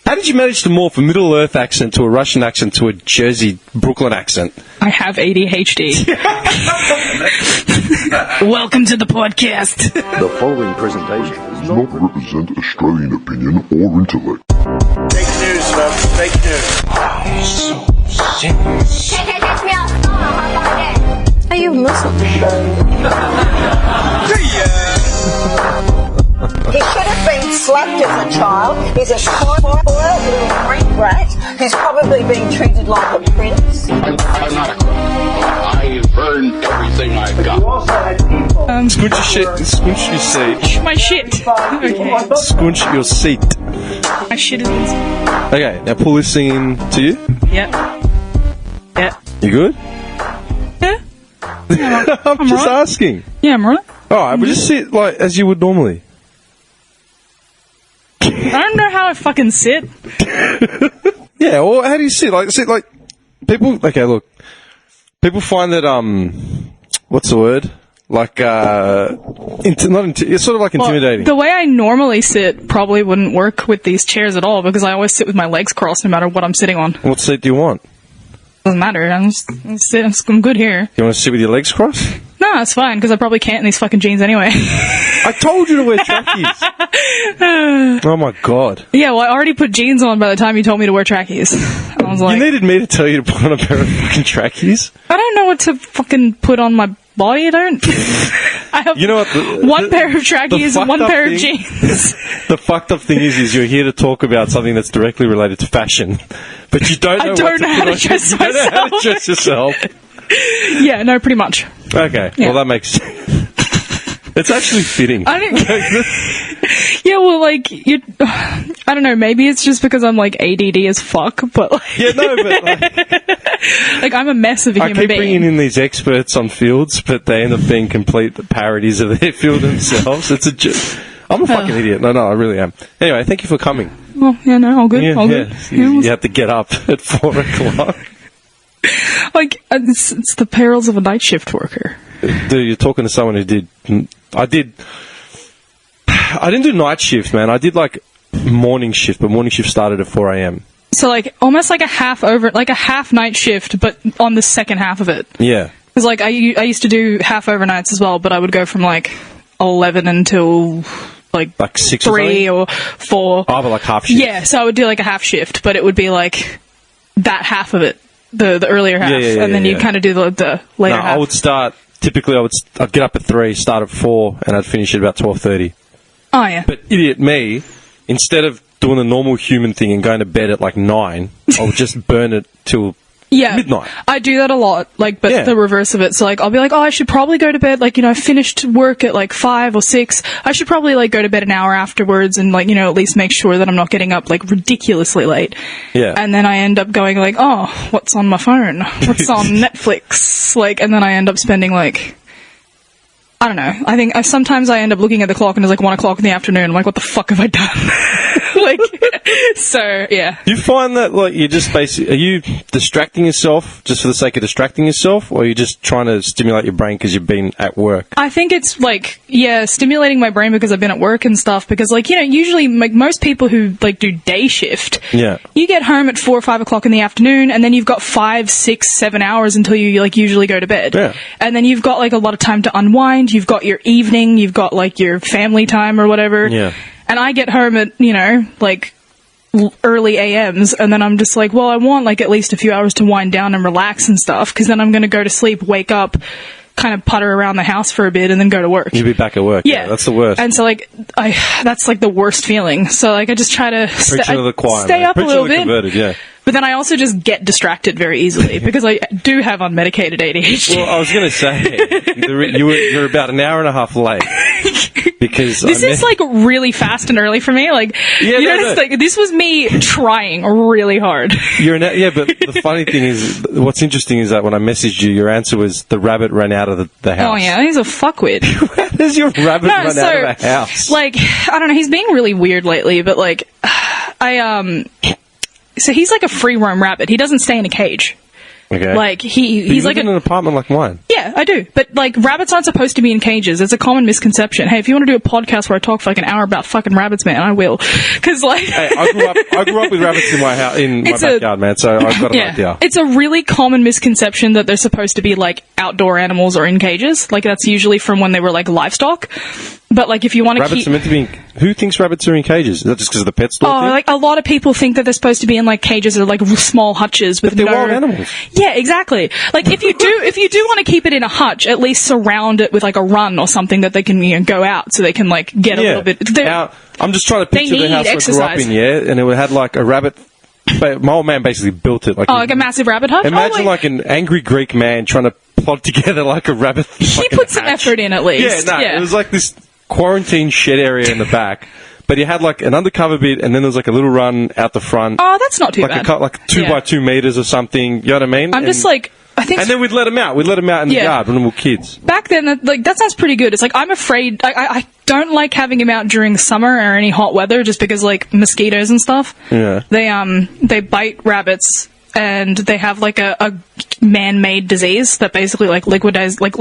How did you manage to morph a Middle Earth accent to a Russian accent to a Jersey Brooklyn accent? I have ADHD. Welcome to the podcast. The following presentation does not represent Australian opinion or intellect. Fake news, folks. Fake news. Are you Muslim? He should have been slapped as a child. He's a spoiled little freak rat who's probably being treated like a prince. I'm not a criminal. I've earned everything I've got. You also had people. Squinch your shit. Squinch your seat. My shit. Okay. Squinch your seat. My shit is inside. Okay, now pull this thing in to you. Yep. Yeah. You good? Yeah. I'm just right. asking. Yeah, I'm right. Alright, we'll just sit like as you would normally. I don't know how I fucking sit. Yeah, well, how do you sit? Like, people, okay, look. People find that, what's the word? Like, it's sort of like intimidating. The way I normally sit probably wouldn't work with these chairs at all because I always sit with my legs crossed no matter what I'm sitting on. What seat do you want? Doesn't matter. I'm good here. You want to sit with your legs crossed? No, it's fine because I probably can't in these fucking jeans anyway. I told you to wear trackies. Oh my god. Yeah, well, I already put jeans on by the time you told me to wear trackies. I was like, You needed me to tell you to put on a pair of fucking trackies? I don't know what to fucking put on my body. I don't. I have You know what? one pair of trackies and one pair of jeans. The fucked up thing is you're here to talk about something that's directly related to fashion, but you don't know I don't know how to dress You don't know how to dress yourself. Yeah, no, pretty much. Okay, Yeah. well that makes sense. It's actually fitting. I don't. Yeah, well, like I don't know. Maybe it's just because I'm like ADD as fuck, but like, Yeah, no, but like I'm a mess of a I human keep being. bringing in these experts on fields, but they end up being complete parodies of their field themselves. It's I'm a fucking idiot. No, I really am. Anyway, thank you for coming. Well, yeah, no, all good, Yeah, all yeah. good. You have to get up at 4 o'clock. Like it's the perils of a night shift worker. Dude, you're talking to someone who did. I didn't do night shift, man. I did like morning shift, but morning shift started at 4 a.m. So like almost like a half night shift, but on the second half of it. Yeah. Because like I used to do half overnights as well, but I would go from like 11 until like 6 3 or 4. Oh, but like half shift. Yeah, so I would do like a half shift, but it would be like that half of it, the earlier half, Yeah, and then you'd kind of do the later No, half. I would start. Typically, I'd get up at 3, start at 4, and I'd finish at about 12:30. Oh yeah. But idiot me, instead of doing the normal human thing and going to bed at like 9, I would just burn it till midnight. I do that a lot, like, but the reverse of it. So, like, I'll be like, oh, I should probably go to bed, like, I finished work at, like, 5 or 6. I should probably, like, go to bed an hour afterwards and, like, at least make sure that I'm not getting up, like, ridiculously late. Yeah. And then I end up going, like, oh, what's on my phone? What's on Netflix? Like, and then I end up spending, like, I don't know. I think sometimes I end up looking at the clock and it's like 1 o'clock in the afternoon. I'm like, what the fuck have I done? Like, so, yeah. You find that, like, you're just basically, are you distracting yourself just for the sake of distracting yourself, or are you just trying to stimulate your brain because you've been at work? I think it's, like, stimulating my brain because I've been at work and stuff, because, like, usually, like, most people who, like, do day shift, you get home at 4 or 5 o'clock in the afternoon, and then you've got 5, 6, 7 hours until you, like, usually go to bed. Yeah. And then you've got, like, a lot of time to unwind, you've got your evening, you've got, like, your family time or whatever. Yeah. And I get home at, like, early AMs, and then I'm just like, well, I want, like, at least a few hours to wind down and relax and stuff, because then I'm going to go to sleep, wake up, kind of putter around the house for a bit, and then go to work. You'll be back at work. Yeah. That's the worst. And so, like, that's, like, the worst feeling. So, like, I just try to stay up a little bit. Converted, yeah. But then I also just get distracted very easily, because I do have unmedicated ADHD. Well, I was going to say, you're about an hour and a half late. Because this is like really fast and early for me. Like, like this was me trying really hard. But the funny thing is, what's interesting is that when I messaged you, your answer was the rabbit ran out of the house. Oh yeah, he's a fuckwit. How does your rabbit run out of the house? Like, I don't know. He's being really weird lately, but like, so he's like a free roam rabbit. He doesn't stay in a cage. Okay. Like, he's you like live in an apartment like mine. Yeah, Yeah, I do. But, like, rabbits aren't supposed to be in cages. It's a common misconception. Hey, if you want to do a podcast where I talk for like an hour about fucking rabbits, man, I will. Because, like... Hey, I grew up with rabbits in my house, in my backyard, man, so I've got an idea. It's a really common misconception that they're supposed to be, like, outdoor animals or in cages. Like, that's usually from when they were, like, livestock. But, like, if you want to Rabbits are meant to be in... Who thinks rabbits are in cages? Is that just because of the pet store thing? Like, a lot of people think that they're supposed to be in, like, cages or, like, small hutches with But they're wild animals. Yeah, exactly. Like, if you do want to keep it in a hutch, at least surround it with, like, a run or something that they can, you know, go out so they can, like, get a little bit... I'm just trying to picture the house I grew up in, and it had, like, a rabbit... But my old man basically built it. Like a massive rabbit hutch? Imagine, like, an angry Greek man trying to plod together, like, a rabbit... He put some effort in, at least. It was like this quarantine shed area in the back. But you had, like, an undercover bit, and then there was, like, a little run out the front. Oh, that's not too bad. Like 2 by 2 meters or something. You know what I mean? I'm just, like... And then we'd let them out. We'd let them out in the yard when we were kids. Back then, like, that sounds pretty good. It's like, I'm afraid... I don't like having him out during summer or any hot weather just because, like, mosquitoes and stuff. Yeah. They bite rabbits, and they have, like, a man-made disease that basically, like, liquidates, like,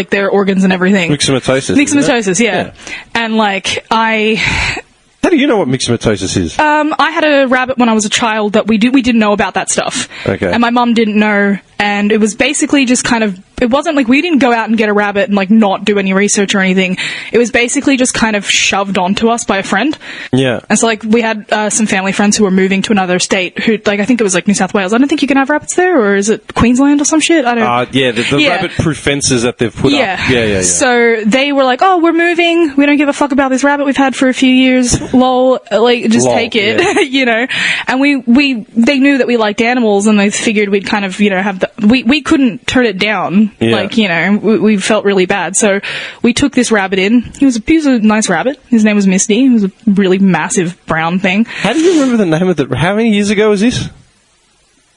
their organs and everything. Myxomatosis. Yeah. And, like, How do you know what myxomatosis is? I had a rabbit when I was a child that we didn't know about that stuff. Okay. And my mum didn't know, and it was basically just kind of... It wasn't like we didn't go out and get a rabbit and, like, not do any research or anything. It was basically just kind of shoved onto us by a friend. Yeah. And so, like, we had some family friends who were moving to another state who, like, I think it was, like, New South Wales. I don't think you can have rabbits there, or is it Queensland or some shit? I don't... the rabbit-proof fences that they've put up. Yeah. So they were like, oh, we're moving. We don't give a fuck about this rabbit we've had for a few years. Lol. Like, just take it, you know? And they knew that we liked animals, and they figured we'd kind of, you know, have the... We couldn't turn it down. Yeah. Like, you know, we felt really bad. So we took this rabbit in. He was a nice rabbit. His name was Misty. He was a really massive brown thing. How do you remember the name of the... How many years ago was this?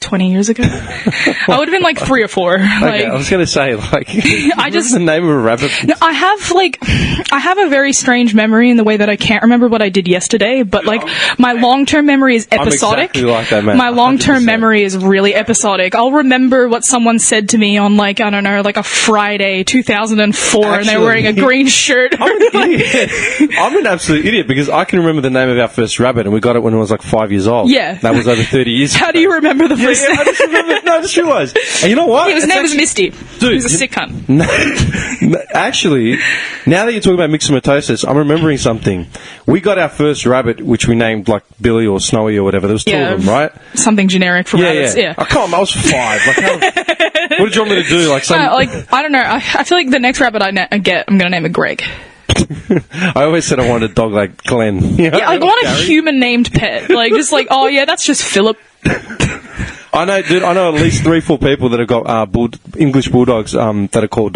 20 years ago. I would have been like 3 or 4. Okay, Like, I was going to say, like... What's the name of a rabbit? No, I have a very strange memory in the way that I can't remember what I did yesterday, but, like, my long-term memory is episodic. I'm exactly like that, man. My long-term 100%. memory is really episodic. I'll remember what someone said to me on, like, I don't know, like a Friday, 2004, and they were wearing a green shirt. I'm an idiot. I'm an absolute idiot, because I can remember the name of our first rabbit, and we got it when I was, like, 5 years old. Yeah. That was over 30 years ago. How do you remember the first name? I just remember... No, I just realised. And you know what? His name was Misty. Dude, he was a sick cunt. Actually, now that you're talking about myxomatosis, I'm remembering something. We got our first rabbit, which we named, like, Billy or Snowy or whatever. There was 2 of them, right? Something generic for rabbits, yeah. Oh, come on, I was 5. Like, what did you want me to do? Like, I don't know. I feel like the next rabbit I get, I'm going to name it Greg. I always said I wanted a dog like Glenn. You know, I want a human-named pet. Like, just like, oh, yeah, that's just Philip. I know at least 3-4 people that have got English bulldogs that are called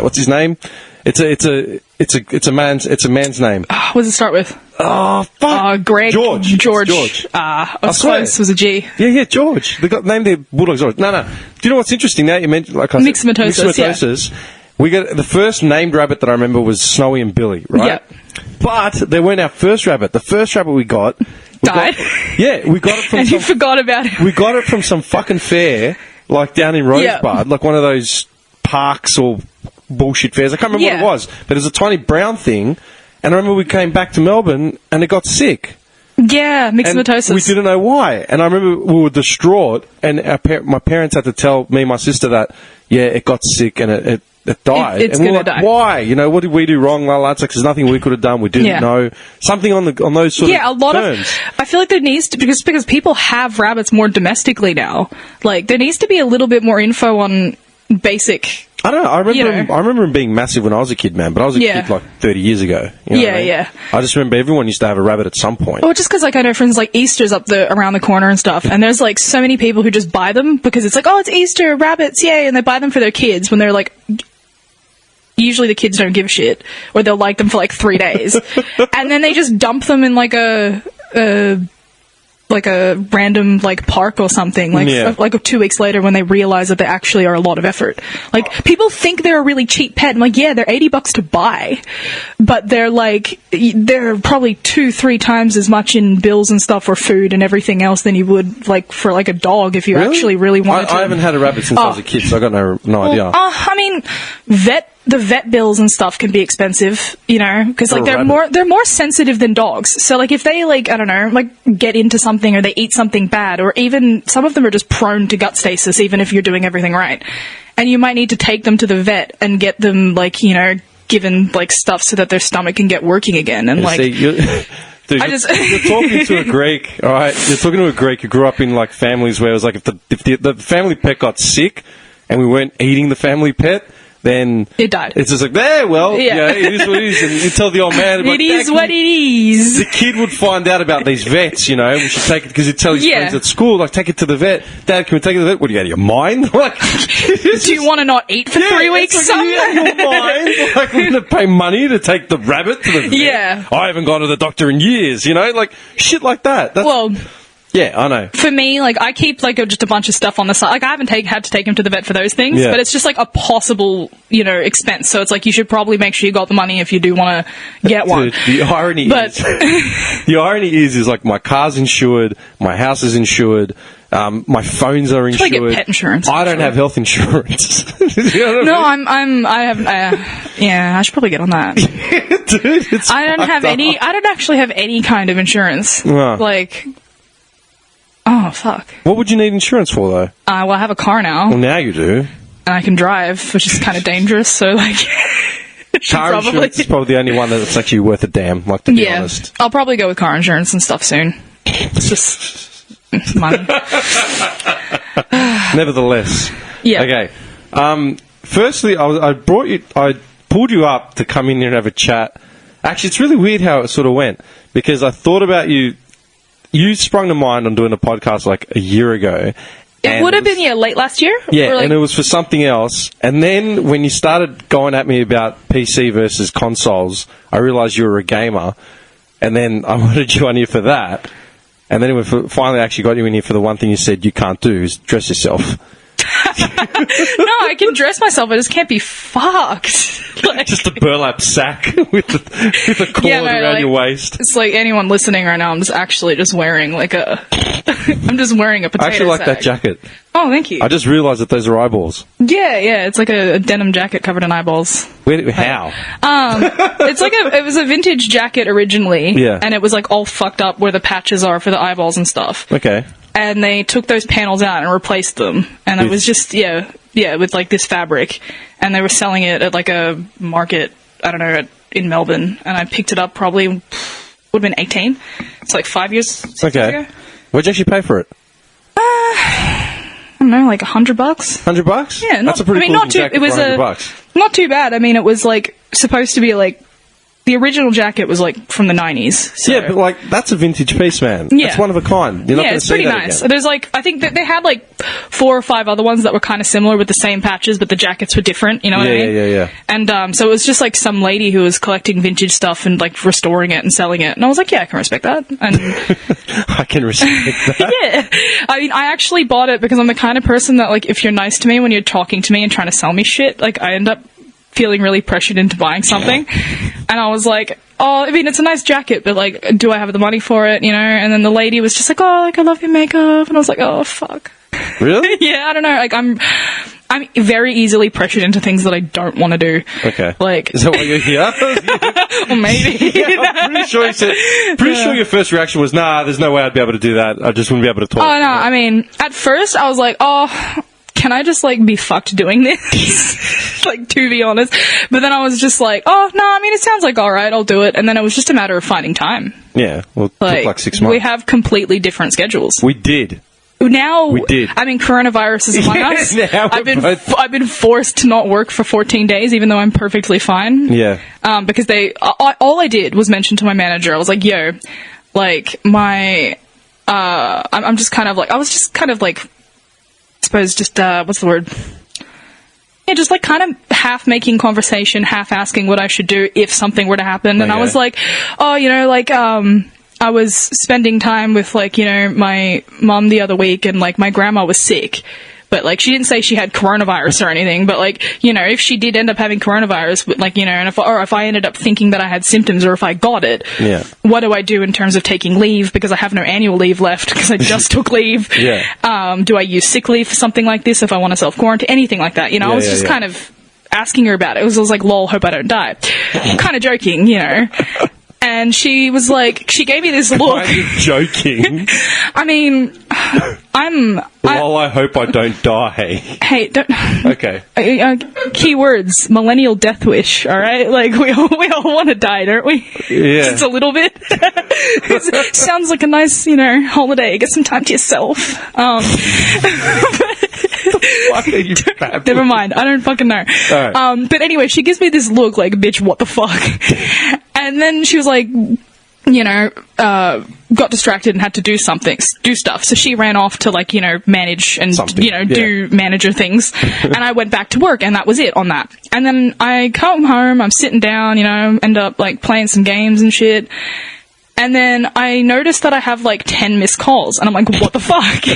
what's his name? It's a man's name. What does it start with? Oh fuck! Greg. George. I was close. It was a G. Yeah, George. They got named their bulldogs. No. Do you know what's interesting? Now you mentioned myxomatosis. Yeah. We got the first named rabbit that I remember was Snowy and Billy, right? Yep. But they weren't our first rabbit. The first rabbit we got died. We got it from. And you forgot about it. We got it from some fucking fair, like down in Rosebud, like one of those parks or bullshit fairs. I can't remember what it was, but it was a tiny brown thing. And I remember we came back to Melbourne and it got sick. Yeah, myxomatosis. And we didn't know why. And I remember we were distraught, and my parents had to tell me and my sister that it got sick and it died. It's and we're gonna like, die. why? You know, what did we do wrong? It's like there's nothing we could have done. We didn't know. Something on those sort of a lot terms. I feel like there needs to, because people have rabbits more domestically now. Like, there needs to be a little bit more info on basic. I don't know. I remember him being massive when I was a kid, man. But I was a kid like 30 years ago. You know what I mean? I just remember everyone used to have a rabbit at some point. Well, just because, like, I know friends, like, Easter's around the corner and stuff, and there's, like, so many people who just buy them because it's like, oh, it's Easter, rabbits, yay, and they buy them for their kids when they're, like... Usually the kids don't give a shit, or they'll like them for, like, 3 days. And then they just dump them in, like, like a random like park or something, like 2 weeks later when they realize that they actually are a lot of effort. Like, people think they're a really cheap pet. I'm like, yeah, they're $80 to buy, but they're probably 2-3 times as much in bills and stuff for food and everything else than you would like for like a dog if you actually really wanted to. I haven't had a rabbit since I was a kid, so I got no idea. I mean, the vet bills and stuff can be expensive, you know, because like they're more sensitive than dogs. So like if they like, I don't know, like get into something or they eat something bad, or even some of them are just prone to gut stasis even if you're doing everything right, and you might need to take them to the vet and get them like, you know, given like stuff so that their stomach can get working again. And like, dude, you're talking to a Greek, all right? You're talking to a Greek who grew up in like families where it was like if the family pet got sick and we weren't eating the family pet, then it died. It's just like, it is what it is. And you tell the old man, it is what it is. The kid would find out about these vets, you know. We should take it, because he'd tell his friends at school, like, take it to the vet. Dad, can we take it to the vet? What, are you out of your mind? Like, do you want to not eat for 3 weeks? Like, are you out of your mind? Like, we're going to pay money to take the rabbit to the vet. Yeah. I haven't gone to the doctor in years, you know? Like, shit like that. Yeah, I know. For me, like, I keep, like, just a bunch of stuff on the side. Like, I haven't had to take him to the vet for those things, but it's just, like, a possible, you know, expense. So it's like, you should probably make sure you got the money if you do want to get one. Dude, the irony is, like, my car's insured, my house is insured, my phones are insured. Should I get pet insurance? I don't have health insurance. You know what I mean? I should probably get on that. Dude, I don't actually have any kind of insurance. Like... Oh, fuck. What would you need insurance for, though? Well, I have a car now. Well, now you do. And I can drive, which is kind of dangerous, so, like... Car insurance is probably the only one that's actually worth a damn, like, to be honest. I'll probably go with car insurance and stuff soon. It's just... money. Nevertheless. Yeah. Okay. Firstly, I pulled you up to come in here and have a chat. Actually, it's really weird how it sort of went, because I thought about you... You sprung to mind on doing a podcast like a year ago. It would have been, late last year? Yeah, and it was for something else. And then when you started going at me about PC versus consoles, I realised you were a gamer. And then I wanted you on here for that. And then we finally actually got you in here for the one thing you said you can't do, is dress yourself. No, I can dress myself, I just can't be fucked. Like, just a burlap sack with a cord around your waist. It's like anyone listening right now, I'm just actually just wearing like I'm just wearing a potato I actually like sack. that jacket. Oh, thank you. I just realised that those are eyeballs. Yeah, it's like a denim jacket covered in eyeballs. How? It's like it was a vintage jacket originally. Yeah. And it was like all fucked up where the patches are for the eyeballs and stuff. Okay. And they took those panels out and replaced them. And it was just, with like this fabric. And they were selling it at like a market, I don't know, in Melbourne. And I picked it up probably, would have been 18. It's like 5 years, 6 years ago. What'd you actually pay for it? I don't know, like $100. $100? Yeah. That's a pretty cool jacket for $100. Not too bad. I mean, it was like supposed to be like, the original jacket was like from the 90s. So. Yeah, but like that's a vintage piece, man. Yeah. It's one of a kind. You're not going to see that again. It's pretty nice. There's like, I think that they had like 4 or 5 other ones that were kind of similar with the same patches, but the jackets were different. You know what I mean? Yeah. And so it was just like some lady who was collecting vintage stuff and like restoring it and selling it. And I was like, yeah, I can respect that. And I can respect that. Yeah. I mean, I actually bought it because I'm the kind of person that like, if you're nice to me when you're talking to me and trying to sell me shit, like I end up feeling really pressured into buying something. And I was like, oh, I mean, it's a nice jacket, but like, do I have the money for it, you know? And then the lady was just like, oh, like, I love your makeup. And I was like, oh, fuck. Really? Yeah, I don't know. Like, I'm very easily pressured into things that I don't want to do. Okay. Like, is that why you're here? Or maybe. Yeah, I'm pretty sure you said. Sure your first reaction was, nah, there's no way I'd be able to do that. I just wouldn't be able to talk. Oh no, I mean, at first I was like, oh, can I just like be fucked doing this? Like, to be honest. But then I was just like, oh no, I mean, it sounds like alright, I'll do it. And then it was just a matter of finding time. Yeah, well, it took like 6 months. We have completely different schedules. We did. Now, we did. I mean, coronavirus is among us. Now I've been forced to not work for 14 days, even though I'm perfectly fine. Yeah. Because all I did was mention to my manager, I was like, yo, like, I'm just kind of like, I suppose just, what's the word? Yeah, just like kind of half making conversation, half asking what I should do if something were to happen. And I was like, oh, you know, like, I was spending time with, like, you know, my mum the other week, and, like, my grandma was sick. But, like, she didn't say she had coronavirus or anything, but, like, you know, if she did end up having coronavirus, but, like, you know, and if I ended up thinking that I had symptoms, or if I got it, what do I do in terms of taking leave, because I have no annual leave left, because I just took leave. Do I use sick leave for something like this if I want to self-quarantine, anything like that, you know? I was just kind of asking her about it. It was like, lol, hope I don't die. Kind of joking, you know. And she was like, she gave me this look. Kind of joking. I mean, Well, I hope I don't die. Hey, don't. Okay. Keywords: millennial death wish. All right, like we all want to die, don't we? Yeah. Just a little bit. It sounds like a nice, you know, holiday. Get some time to yourself. Fuck are you babbling? Never mind. I don't fucking know. All right. But anyway, she gives me this look like, bitch, what the fuck? And then she was like, you know, got distracted and had to do stuff. So she ran off to, like, you know, manage and, you know, do manager things. And I went back to work, and that was it on that. And then I come home, I'm sitting down, you know, end up, like, playing some games and shit. And then I noticed that I have, like, 10 missed calls. And I'm like, what the fuck?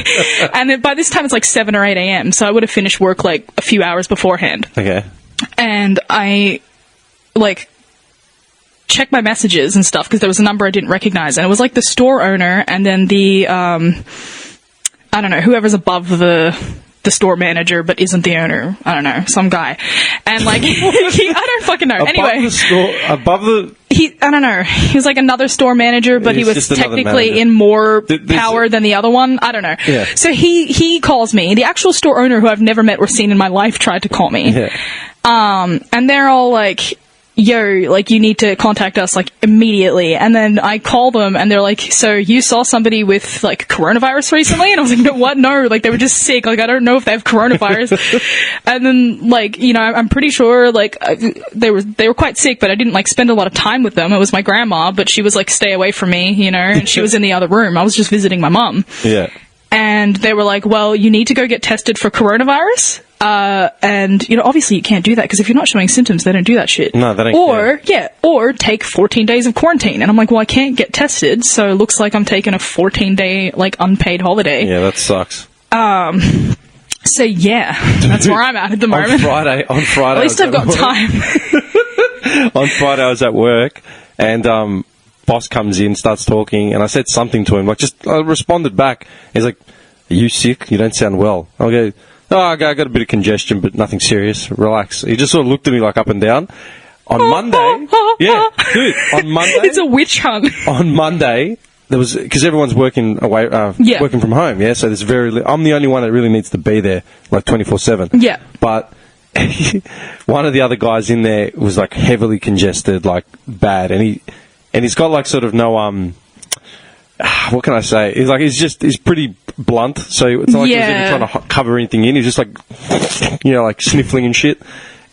And by this time, it's like 7 or 8 a.m. So I would have finished work, like, a few hours beforehand. Okay. And I, like, check my messages and stuff, because there was a number I didn't recognize, and it was like the store owner, and then the I don't know, whoever's above the store manager but isn't the owner. I don't know, some guy. And like I don't fucking know. Anyway, I don't know. He was like another store manager, but he was technically in more power than the other one. I don't know. Yeah. So he calls me. The actual store owner, who I've never met or seen in my life, tried to call me. Yeah. And they're all like, yo, like, you need to contact us, like, immediately. And then I call them, and they're like, so you saw somebody with, like, coronavirus recently? And I was like, no, what? No, like, they were just sick. Like, I don't know if they have coronavirus. And then, like, you know, I'm pretty sure, like, they were quite sick, but I didn't, like, spend a lot of time with them. It was my grandma, but she was like, stay away from me, you know, and she was in the other room. I was just visiting my mum. Yeah. And they were like, well, you need to go get tested for coronavirus. And, you know, obviously you can't do that, because if you're not showing symptoms, they don't do that shit. No, they don't. Or take 14 days of quarantine. And I'm like, well, I can't get tested, so it looks like I'm taking a 14-day, like, unpaid holiday. Yeah, that sucks. So, yeah, that's where I'm at the moment. On Friday. At least I've got time. On Friday, I was at work, and, boss comes in, starts talking, and I said something to him, like, I responded back. He's like, are you sick? You don't sound well. I'll go, oh, I got a bit of congestion, but nothing serious. Relax. He just sort of looked at me, like, up and down. On Monday, yeah, dude, on Monday. It's a witch hunt. On Monday, there was, because everyone's working away, working from home, yeah, so there's I'm the only one that really needs to be there, like, 24/7. Yeah. But one of the other guys in there was, like, heavily congested, like, bad, and he's got, like, sort of no, what can I say? He's pretty blunt, so it's not like he was even trying to cover anything in. He's just like, you know, like sniffling and shit.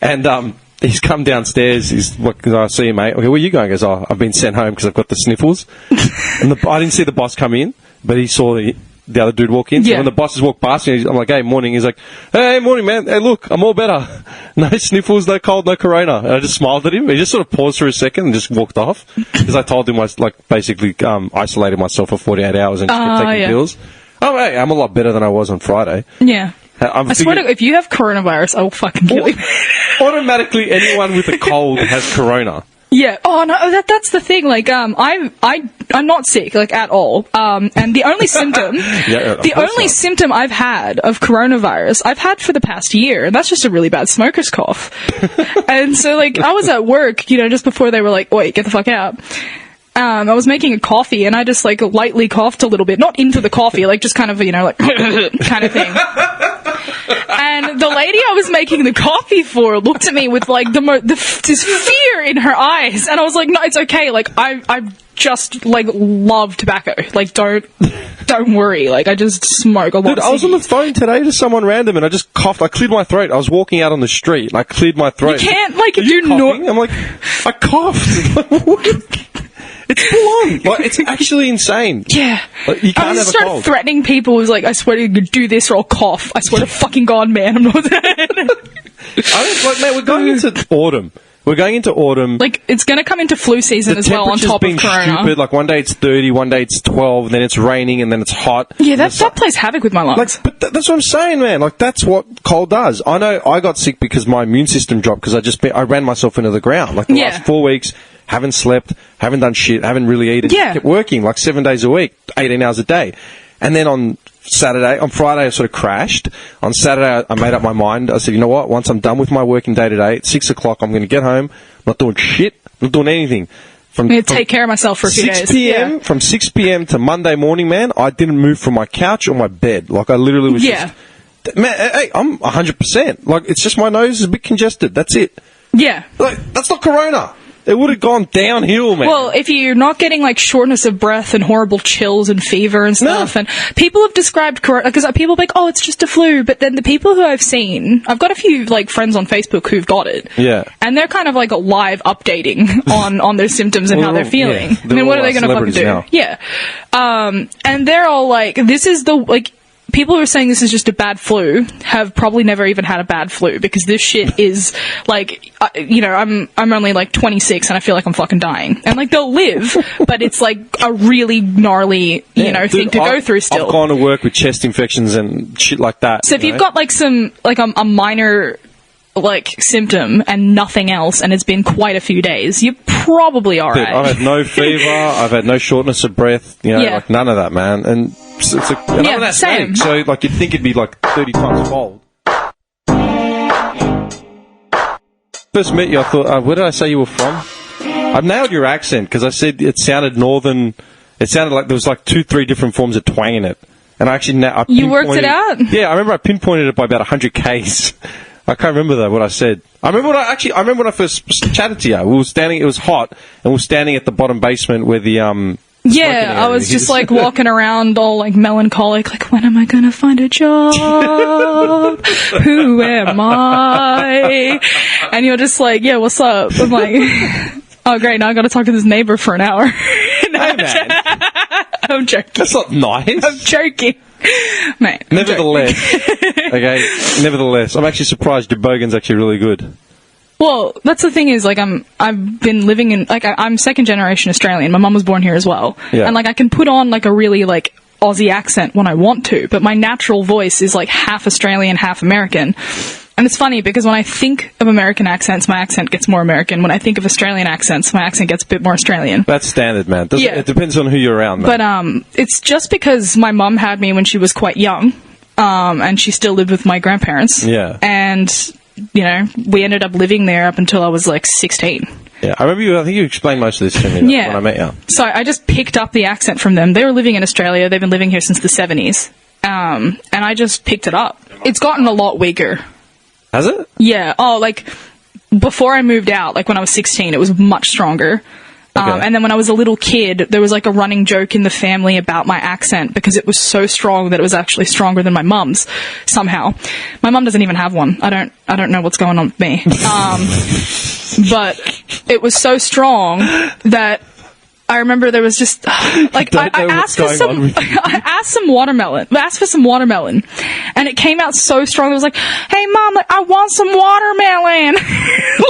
And he's come downstairs. He's like, I see you, mate. Okay, where are you going? He goes, oh, I've been sent home because I've got the sniffles. And I didn't see the boss come in, but he saw the other dude walk in. So when the bosses walk past me, I'm like, hey, morning. He's like, hey, morning, man. Hey, look, I'm all better. No sniffles, no cold, no corona. And I just smiled at him. He just sort of paused for a second and just walked off. Because I told him I, like, basically isolated myself for 48 hours and just kept taking pills. Oh, hey, I'm a lot better than I was on Friday. Yeah. I swear to, if you have coronavirus, I will fucking kill you. Automatically, anyone with a cold has corona. Yeah. Oh no, that's the thing. Like, I'm not sick, like, at all. And the only symptom, symptom I've had of coronavirus, I've had for the past year, and that's just a really bad smoker's cough. And so, like, I was at work, you know, just before they were like, wait, get the fuck out. I was making a coffee, and I just, like, lightly coughed a little bit, not into the coffee, like, just kind of, you know, like, kind of thing. And the lady I was making the coffee for looked at me with, like, this fear in her eyes, and I was like, no, it's okay, like, I just, like, love tobacco, like, don't worry, like, I just smoke a lot. Dude, I was on the phone today to someone random, and I just coughed. I cleared my throat. I was walking out on the street, and I cleared my throat. You can't, like, do not. I'm like, I coughed. It's full on. Like, it's actually insane. Yeah. Like, you can't I just have a started cold. threatening people. It was like, I swear to do this or I'll cough. I swear to fucking God, man, I'm not. I was like, man, we're going into autumn. We're going into autumn. Like, it's going to come into flu season as well on top of Corona. Stupid. Like, one day it's 30, one day it's 12, then it's raining, and then it's hot. Yeah, that plays havoc with my lungs. Like, but that's what I'm saying, man. Like, that's what cold does. I know I got sick because my immune system dropped because I ran myself into the ground. Like, the last 4 weeks, haven't slept, haven't done shit, haven't really eaten. Yeah. Kept working, like, 7 days a week, 18 hours a day. And then on Friday I sort of crashed. On Saturday I made up my mind. I said, you know what, once I'm done with my working day today, at 6 o'clock I'm going to get home, not doing shit, not doing anything. I'm going to take care of myself for a few days. PM, From 6 p.m. to Monday morning, man, I didn't move from my couch or my bed. Like, I literally was just... Man, hey, I'm 100%. Like, it's just my nose is a bit congested. That's it. Yeah. Like, that's not Corona. It would have gone downhill, man. Well, if you're not getting, like, shortness of breath and horrible chills and fever and stuff, and people have described Corona, because people are like, oh, it's just a flu, but then the people who I've seen, I've got a few, like, friends on Facebook who've got it. Yeah. And they're kind of, like, live updating on their symptoms and how they're feeling. Yeah. I mean, what are they going to fucking do? Now. Yeah. And they're all like, this is the, like, people who are saying this is just a bad flu have probably never even had a bad flu, because this shit is, like, I'm only, like, 26 and I feel like I'm fucking dying. And, like, they'll live, but it's, like, a really gnarly, thing to go through still. I've gone to work with chest infections and shit like that. So if you've got, like, some, like, a minor, like, symptom and nothing else, and it's been quite a few days, you're probably alright. I've had no fever, I've had no shortness of breath, like, none of that, man. And it's I'm an asthmatic, so, like, you'd think it'd be, like, 30 times fold. First met you, I thought, where did I say you were from? I've nailed your accent, because I said it sounded northern. It sounded like there was, like, 2-3 different forms of twang in it. And I actually... You worked it out? Yeah, I remember I pinpointed it by about 100 Ks. I can't remember, though, what I said. I remember when I first chatted to you. We were standing... It was hot, and we were standing at the bottom basement where the, yeah, I was just, like, walking around all, like, melancholic, like, when am I going to find a job? Who am I? And you're just like, yeah, what's up? I'm like, oh, great, now I got to talk to this neighbor for an hour. Hey, man. I'm joking. That's not nice. I'm joking. Mate, Nevertheless, I'm actually surprised your bogan's actually really good. Well, that's the thing is, like, I've been living in, like, I'm second generation Australian. My mum was born here as well. Yeah. And, like, I can put on, like, a really, like, Aussie accent when I want to, but my natural voice is, like, half Australian, half American. And it's funny because when I think of American accents, my accent gets more American. When I think of Australian accents, my accent gets a bit more Australian. That's standard, man. It depends on who you're around, man. But, it's just because my mum had me when she was quite young, and she still lived with my grandparents. Yeah. And... we ended up living there up until I was, like, 16. Yeah, I remember I think you explained most of this to me when I met you. So I just picked up the accent from them. They were living in Australia. They've been living here since the 70s. And I just picked it up. It's gotten a lot weaker. Has it? Yeah. Oh, like, before I moved out, like, when I was 16, it was much stronger. Okay. And then when I was a little kid, there was, like, a running joke in the family about my accent because it was so strong that it was actually stronger than my mum's somehow. My mum doesn't even have one. I don't know what's going on with me. But it was so strong that I remember there was just, like, I asked for some watermelon, and it came out so strong. It was like, hey, Mom, like, I want some watermelon.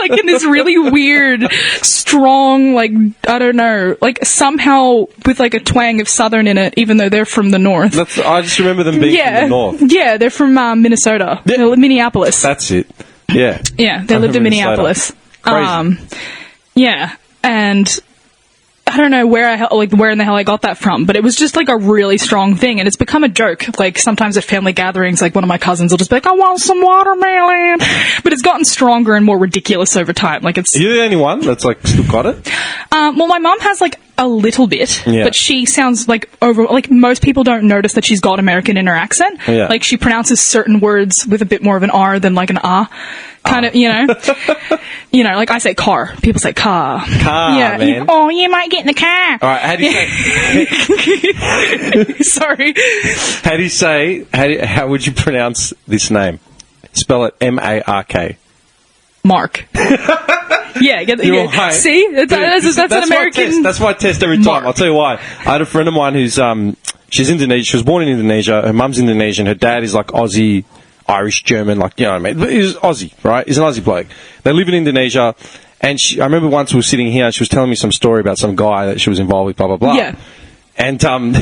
Like, in this really weird, strong, like, I don't know, like, somehow with, like, a twang of Southern in it, even though they're from the North. I just remember them being from the North. Yeah, they're from Minnesota. Yeah. Minneapolis. That's it. Yeah. Yeah, they lived in Minneapolis. Crazy. Yeah, and... I don't know where in the hell I got that from, but it was just, like, a really strong thing, and it's become a joke. Like, sometimes at family gatherings, like, one of my cousins will just be like, I want some watermelon, but it's gotten stronger and more ridiculous over time. Like, it's... Are you the only one that's, like, still got it? Well, my mom has, like, a little bit, but she sounds, like, most people don't notice that she's got American in her accent. Yeah. Like, she pronounces certain words with a bit more of an R than, like, an ah. Kind of, like I say car. People say car. Car, man. Oh, you might get in the car. All right, how do you say... Sorry. How would you pronounce this name? Spell it M-A-R-K. Mark. Yeah. See? That's an American... That's my test every time. Mark. I'll tell you why. I had a friend of mine who's... she's Indonesian. She was born in Indonesia. Her mum's Indonesian. Her dad is, like, Aussie... Irish, German, like, you know what I mean? He's Aussie, right? He's an Aussie bloke. They live in Indonesia, And I remember once we were sitting here and she was telling me some story about some guy that she was involved with, blah, blah, blah. Yeah. And, and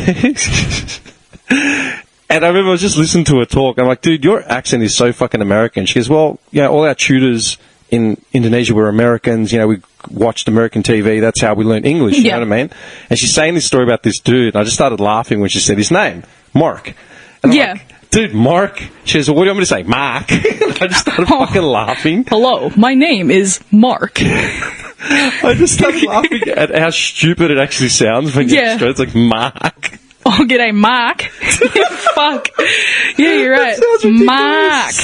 I remember I was just listening to her talk. I'm like, dude, your accent is so fucking American. She goes, well, you know, all our tutors in Indonesia were Americans. You know, we watched American TV. That's how we learned English. You know what I mean? And she's saying this story about this dude. And I just started laughing when she said his name, Mark. And I'm like, dude, Mark. She says, well, what do you want me to say? Mark. I just started fucking laughing. Hello, my name is Mark. I just started laughing at how stupid it actually sounds when you're straight. It's like, Mark. Oh, g'day, Mark. Fuck. Yeah, you're right. Mark.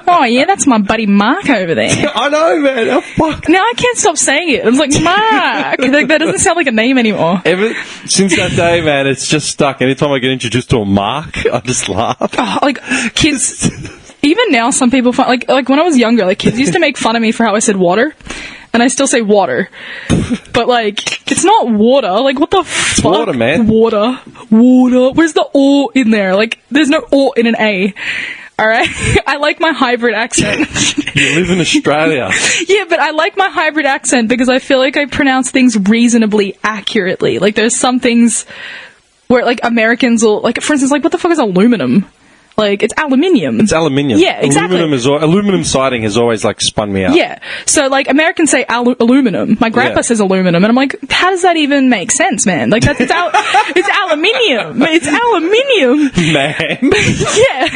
Oh, yeah, that's my buddy Mark over there. I know, man. Oh, fuck. Now I can't stop saying it. I'm like, Mark. Like, that doesn't sound like a name anymore. Ever since that day, man, it's just stuck. Anytime I get introduced to a Mark, I just laugh. Oh, like, kids... Even now, some people find... Like, when I was younger, like, kids used to make fun of me for how I said water. And I still say water. But, like, it's not water. Like, what the fuck? It's water, man. Water. Where's the O in there? Like, there's no O in an A. Alright? I like my hybrid accent. You live in Australia. Yeah, but I like my hybrid accent because I feel like I pronounce things reasonably accurately. Like, there's some things where, like, Americans will... Like, for instance, like, what the fuck is aluminum? Like, it's aluminium. It's aluminium. Yeah, exactly. Aluminum siding has always, like, spun me out. Yeah. So, like, Americans say aluminum. My grandpa says aluminum. And I'm like, how does that even make sense, man? Like, it's aluminium. It's aluminium. Man. Yeah.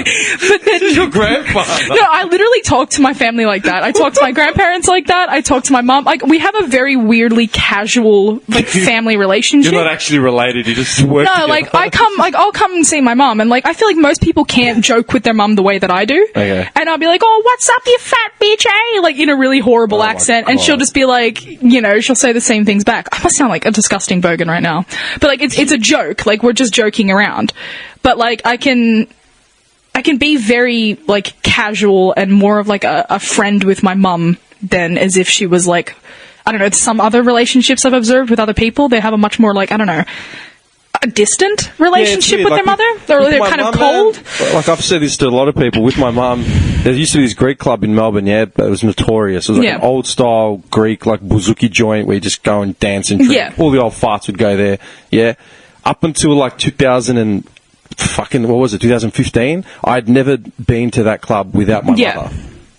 But then... Your grandfather. No, I literally talk to my family like that. I talk to my grandparents like that. I talk to my mom. Like, we have a very weirdly casual, like, family relationship. You're not actually related. You just work together. Like, I'll come and see my mom. And, like, I feel like most people can't joke with their mum the way that I do. Okay. And I'll be like, oh, what's up, you fat bitch, eh? Like, in a really horrible accent. And she'll just be like, you know, she'll say the same things back. I must sound like a disgusting bogan right now. But, like, it's a joke. Like, we're just joking around. But, like, I can be very, like, casual and more of, like, a friend with my mum than as if she was, like, I don't know, some other relationships I've observed with other people. They have a much more, like, I don't know, a distant relationship with their mother, or they're kind of cold. Like, I've said this to a lot of people. With my mum, there used to be this Greek club in Melbourne, but it was notorious. It was like an old style Greek, like, bouzouki joint where you just go and dance and drink. All the old farts would go there. Up until like 2015, I'd never been to that club without my mother.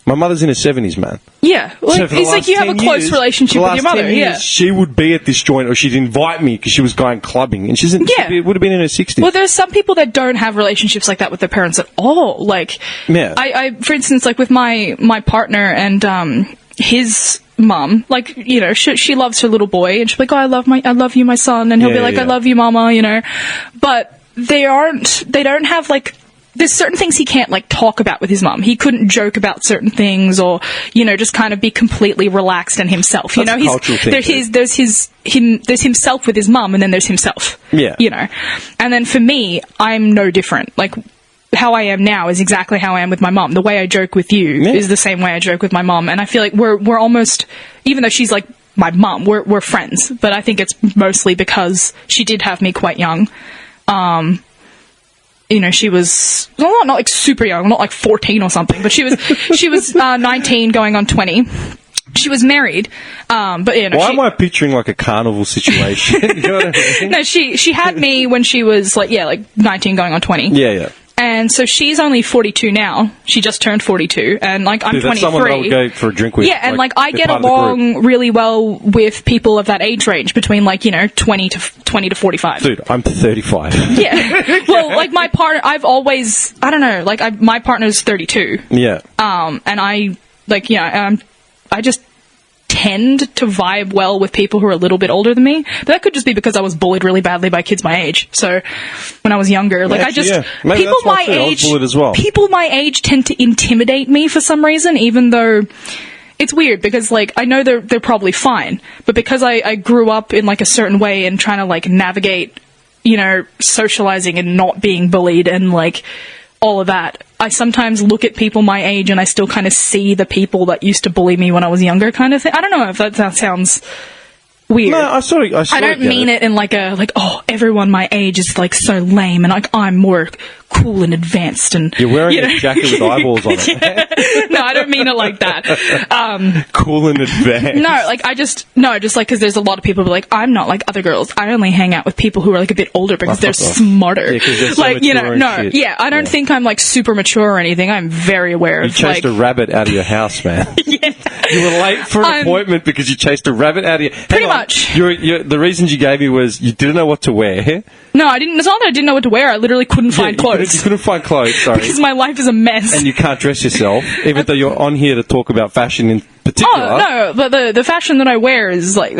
My mother's in her 70s, man. Yeah. Like, so it's like you have a close relationship with your mother. She would be at this joint, or she'd invite me because she was going clubbing. And she would have been in her 60s. Well, there's some people that don't have relationships like that with their parents at all. Like, I for instance, like with my partner and his mum, like, you know, she loves her little boy, and she'll be like, oh, I love you, my son. And he'll be like, I love you, mama, you know. But they don't have, like, there's certain things he can't, like, talk about with his mum. He couldn't joke about certain things, or, you know, just kind of be completely relaxed and himself. You know, there's himself with his mum, and then there's himself. Yeah. You know, and then for me, I'm no different. Like, how I am now is exactly how I am with my mum. The way I joke with you is the same way I joke with my mum, and I feel like we're almost, even though she's like my mum, we're friends. But I think it's mostly because she did have me quite young. You know, she was not like super young, not like 14 or something, but she was 19 going on 20. She was married, but you know. Why am I picturing like a carnival situation? You know what I mean? No, she had me when she was like 19 going on 20. Yeah. And so she's only 42 now. She just turned 42, and like I'm 23. That's someone that I would go for a drink with. Yeah, and like I get along really well with people of that age range, between like, you know, 20 to 45. Dude, I'm 35. Yeah. Well, like my partner, I've always, I don't know, like my partner's 32. Yeah. And I like, yeah, I just tend to vibe well with people who are a little bit older than me. But that could just be because I was bullied really badly by kids my age. So when I was younger, like people my age, people my age tend to intimidate me for some reason, even though it's weird because like I know they're probably fine, but because I grew up in like a certain way and trying to like navigate, you know, socializing and not being bullied and like all of that, I sometimes look at people my age and I still kind of see the people that used to bully me when I was younger kind of thing. I don't know if that sounds weird. No, I don't mean it in like oh, everyone my age is like so lame and like I'm more cool and advanced and... You're wearing a jacket with eyeballs on it. Yeah. No, I don't mean it like that. Cool and advanced. No, just like, because there's a lot of people who are like, I'm not like other girls. I only hang out with people who are like a bit older because they're smarter. Yeah, 'cause they're so like, mature shit. I don't think I'm like super mature or anything. I'm very aware of You chased a rabbit out of your house, man. Yeah. You were late for an appointment because you chased a rabbit out of your... Pretty much. The reasons you gave me was you didn't know what to wear. No, I didn't. It's not that I didn't know what to wear. I literally couldn't find clothes. You couldn't find clothes, sorry. Because my life is a mess. And you can't dress yourself, even though you're on here to talk about fashion in particular. Oh, no, but the fashion that I wear is like,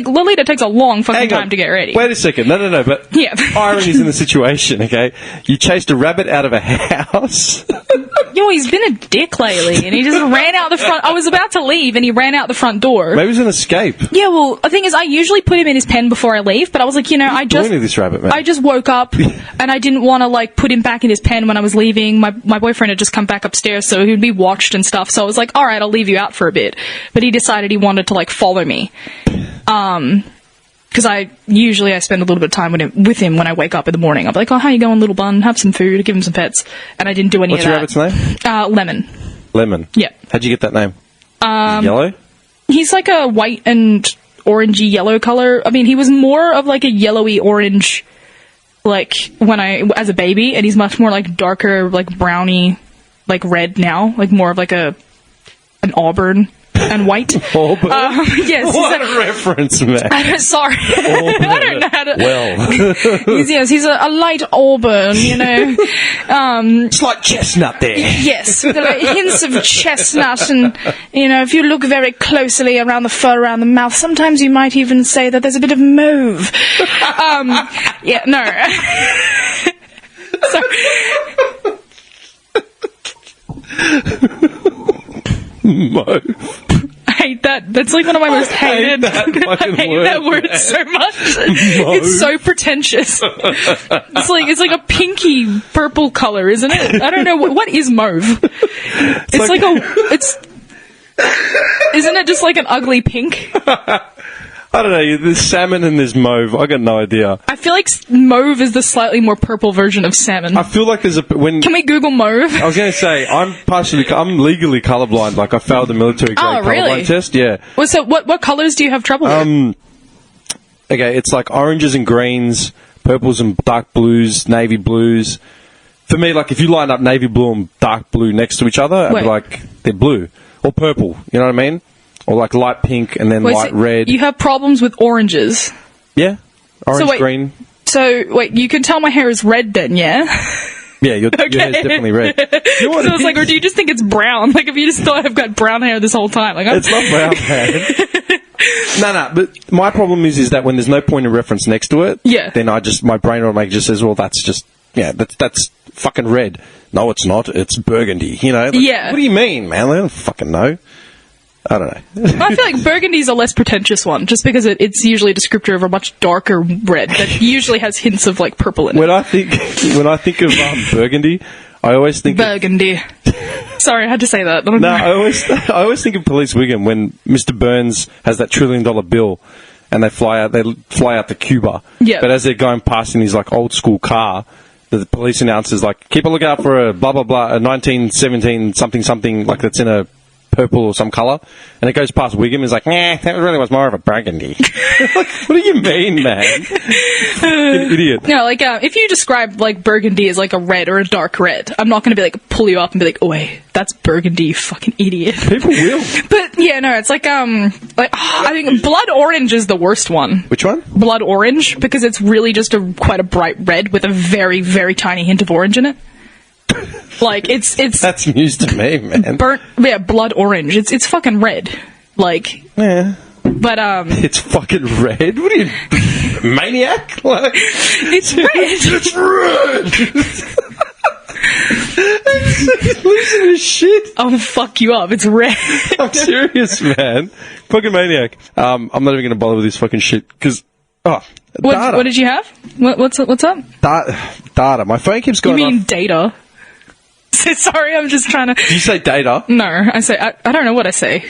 Lolita takes a long fucking time to get ready. Wait a second. No, but yeah. irony's in the situation, okay? You chased a rabbit out of a house. He's been a dick lately, and he just ran out the front. I was about to leave, and he ran out the front door. Maybe it was an escape. Yeah, well, the thing is, I usually put him in his pen before I leave, but I was like, I just woke up, and I didn't want to, like, put him back in his pen when I was leaving. My boyfriend had just come back upstairs, so he would be watched and stuff, so I was like, alright, I'll leave you out for a bit. But he decided he wanted to, like, follow me. Because I spend a little bit of time with him when I wake up in the morning. I'm like, oh, how you going, little bun? Have some food, give him some pets. And I didn't do any of that. What's your rabbit's name? Lemon. Lemon? Yeah. How'd you get that name? Yellow? He's like a white and orangey yellow color. I mean, he was more of like a yellowy orange, like, as a baby, and he's much more like darker, like browny, like red now. Like more of like an auburn. And white. Auburn? Yes. What a reference, man. Sorry. I don't know how to... Well. he's a light auburn, It's like chestnut there. Yes, with hints of chestnut, and, if you look very closely around the fur around the mouth, sometimes you might even say that there's a bit of mauve. Yeah, no. Mauve. I hate that. That's like one of my most hated. I hate that word so much. It's so pretentious. It's like a pinky purple color, isn't it? I don't know what is mauve. Isn't it just like an ugly pink? I don't know. There's salmon and there's mauve. I got no idea. I feel like mauve is the slightly more purple version of salmon. I feel like Can we Google mauve? I was going to say I'm legally colorblind. Like I failed the military grade colorblind test. Yeah. Well, so what colors do you have trouble with? Okay, it's like oranges and greens, purples and dark blues, navy blues. For me, like if you line up navy blue and dark blue next to each other, I'd be like they're blue or purple. You know what I mean? Or like light pink and then light red. You have problems with oranges? Yeah. Orange, green. So, wait, you can tell my hair is red then, yeah? Yeah, your hair's definitely red. So it's like, or do you just think it's brown? Like, if you just thought I've got brown hair this whole time. Like, it's not brown hair. No, but my problem is that when there's no point of reference next to it, then my brain automatically just says, well, that's just, that's fucking red. No, it's not. It's burgundy. What do you mean, man? I don't fucking know. I don't know. I feel like burgundy's a less pretentious one, just because it's usually a descriptor of a much darker red that usually has hints of like purple in it. When I think of burgundy, I always think burgundy. Sorry, I had to say that. No, I always think of Police Wiggum when Mr. Burns has that $1 trillion bill, and they fly out to Cuba. Yeah. But as they're going past in his like old school car, the police announcer's like, keep a lookout for a blah blah blah, a 1917 something like that's in a purple or some colour, and it goes past Wiggum. He's like, nah, that really was more of a burgundy. Like, what do you mean, man? Fucking idiot. No, like if you describe like burgundy as like a red or a dark red, I'm not going to be like pull you up and be like, oh wait, that's burgundy, you fucking idiot. People will. But yeah, no, it's like I think blood orange is the worst one. Which one? Blood orange, because it's really just quite a bright red with a very very tiny hint of orange in it. Like it's that's news to me, man. Blood orange. It's fucking red. Like but it's fucking red. What are you, maniac? Like it's red. It's red. Losing his shit. I'll fuck you up. It's red. I'm serious, man. Fucking maniac. I'm not even gonna bother with this fucking shit because what did you have? What's up? Data. My phone keeps going. You mean off. data? Sorry, I'm just trying to... Do you say data? No, I say... I don't know what I say.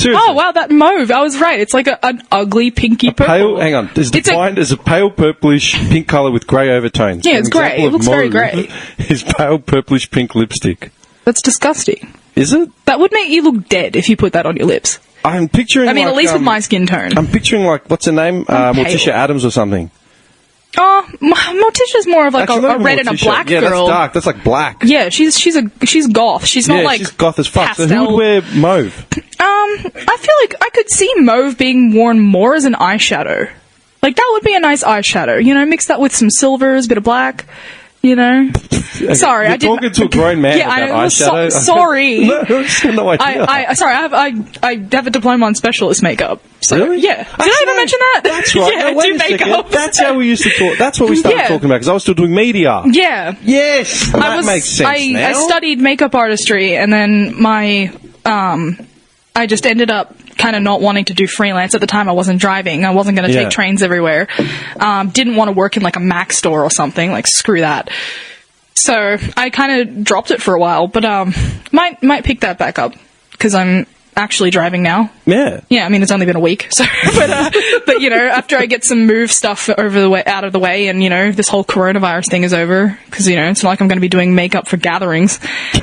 Seriously. Oh, wow, that mauve. I was right. It's like an ugly pinky purple. Pale, hang on. It's defined as a pale purplish pink colour with grey overtones. Yeah, it's grey. It looks very grey. Is pale purplish pink lipstick. That's disgusting. Is it? That would make you look dead if you put that on your lips. I'm picturing at least with my skin tone. I'm picturing what's her name? Morticia Adams or something. Oh, Morticia's more of like a red and a black girl. Yeah, that's dark. That's like black. Yeah, she's goth. She's not like she's goth as fuck. pastel. So who would wear mauve? I feel like I could see mauve being worn more as an eyeshadow. Like, that would be a nice eyeshadow. You know, mix that with some silvers, bit of black. You know? Sorry, You're talking to a grown man about eyeshadow. Sorry. No idea. I have a diploma on specialist makeup. So, really? Yeah. Did I even mention that? That's right. Yeah, no, wait I do makeup. That's how we used to talk. That's what we started talking about, because I was still doing media. Yeah. Yes. That makes sense now. I studied makeup artistry, and then I just ended up kind of not wanting to do freelance. At the time, I wasn't driving. I wasn't going to take trains everywhere. Didn't want to work in like a Mac store or something. Like, screw that. So I kind of dropped it for a while, but might pick that back up because I'm actually driving now. Yeah. Yeah, I mean, it's only been a week. So, but you know, after I get some move stuff out of the way, and you know, this whole coronavirus thing is over, because you know, it's not like I'm going to be doing makeup for gatherings.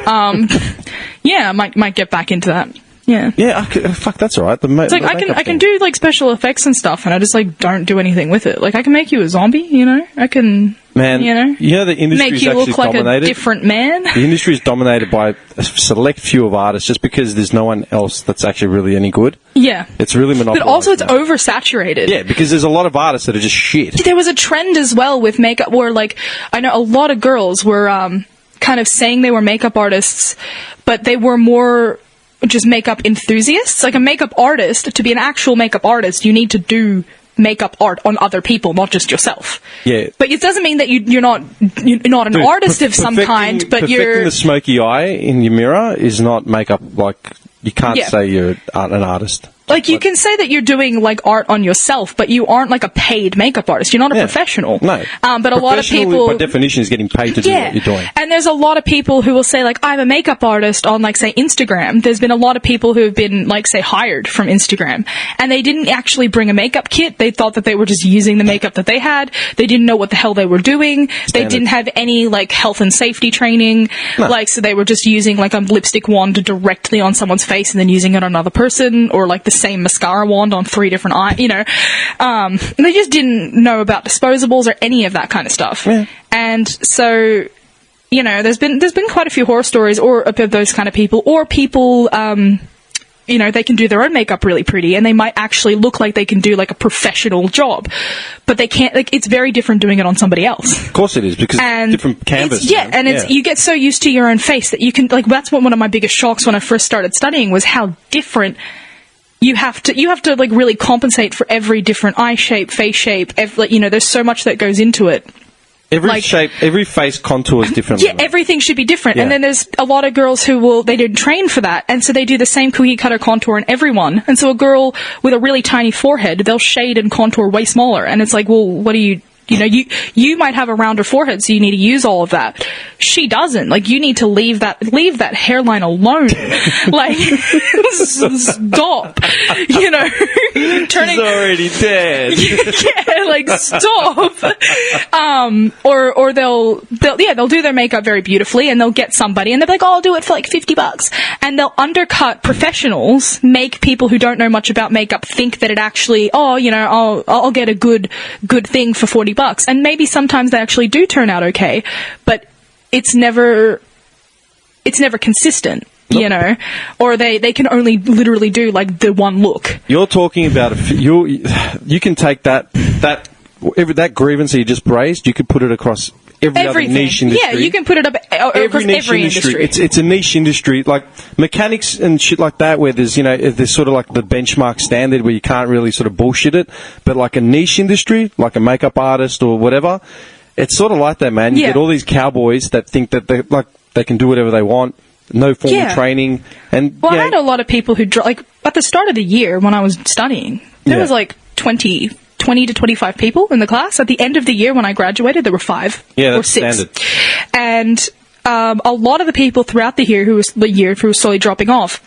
Yeah, I might get back into that. Yeah. Yeah, fuck, that's all right. It's like I can do like special effects and stuff, and I just like don't do anything with it. Like, I can make you a zombie, you know. I can, you know, the industry make you actually look like dominated. A different man. The industry is dominated by a select few of artists, just because there's no one else that's actually really any good. Yeah, it's really monopolised. But also, it's oversaturated. Yeah, because there's a lot of artists that are just shit. There was a trend as well with makeup, where like I know a lot of girls were kind of saying they were makeup artists, but they were more just makeup enthusiasts. Like, a makeup artist, to be an actual makeup artist, you need to do makeup art on other people, not just yourself. Yeah. But it doesn't mean that you're not an artist of some kind, but you're... Perfecting the smoky eye in your mirror is not makeup. Like, you can't say you're an artist. Like, you can say that you're doing, like, art on yourself, but you aren't, like, a paid makeup artist. You're not a professional. No. But a lot of people... by definition, is getting paid to do what you're doing. And there's a lot of people who will say, like, I'm a makeup artist on, like, say, Instagram. There's been a lot of people who have been, like, say, hired from Instagram. And they didn't actually bring a makeup kit. They thought that they were just using the makeup that they had. They didn't know what the hell they were doing. They didn't have any, like, health and safety training. No. Like, so they were just using, like, a lipstick wand directly on someone's face and then using it on another person, or, like, the same mascara wand on 3 different eyes, you know. They just didn't know about disposables or any of that kind of stuff. Yeah. And so, you know, there's been quite a few horror stories of those kind of people, or people, you know, they can do their own makeup really pretty, and they might actually look like they can do like a professional job, but they can't. Like, it's very different doing it on somebody else. Of course it is, because it's different canvas. You get so used to your own face that you can, like, that's one of my biggest shocks when I first started studying, was how different you have to like really compensate for every different eye shape, face shape. You know, there's so much that goes into it. Every shape, every face contour is different. Yeah, everything should be different. Yeah. And then there's a lot of girls who they didn't train for that, and so they do the same cookie cutter contour in everyone. And so a girl with a really tiny forehead, they'll shade and contour way smaller. And it's like, well, what do you... You know, you might have a rounder forehead, so you need to use all of that. She doesn't. Like, you need to leave that hairline alone. Like, stop. You know, she's already dead. Yeah, like, stop. Or they'll do their makeup very beautifully, and they'll get somebody, and they'll be like, oh, I'll do it for like $50, and they'll undercut professionals, make people who don't know much about makeup think that it actually, oh, you know, I'll get a good thing for $40. And maybe sometimes they actually do turn out okay, but it's never consistent. Nope. You know, or they can only literally do like the one look. You're talking about you can take that grievance that you just raised, you could put it across everything. Other niche industry. Yeah, you can put it up across every industry. It's a niche industry, like mechanics and shit like that, where there's, you know, there's sort of like the benchmark standard where you can't really sort of bullshit it. But like a niche industry, like a makeup artist or whatever, it's sort of like that, man. You get all these cowboys that think that they can do whatever they want, no formal training. And I had a lot of people who like at the start of the year when I was studying, there was like 20 to 25 people in the class. At the end of the year when I graduated, there were 5 or 6. Standard. And a lot of the people throughout the year who were slowly dropping off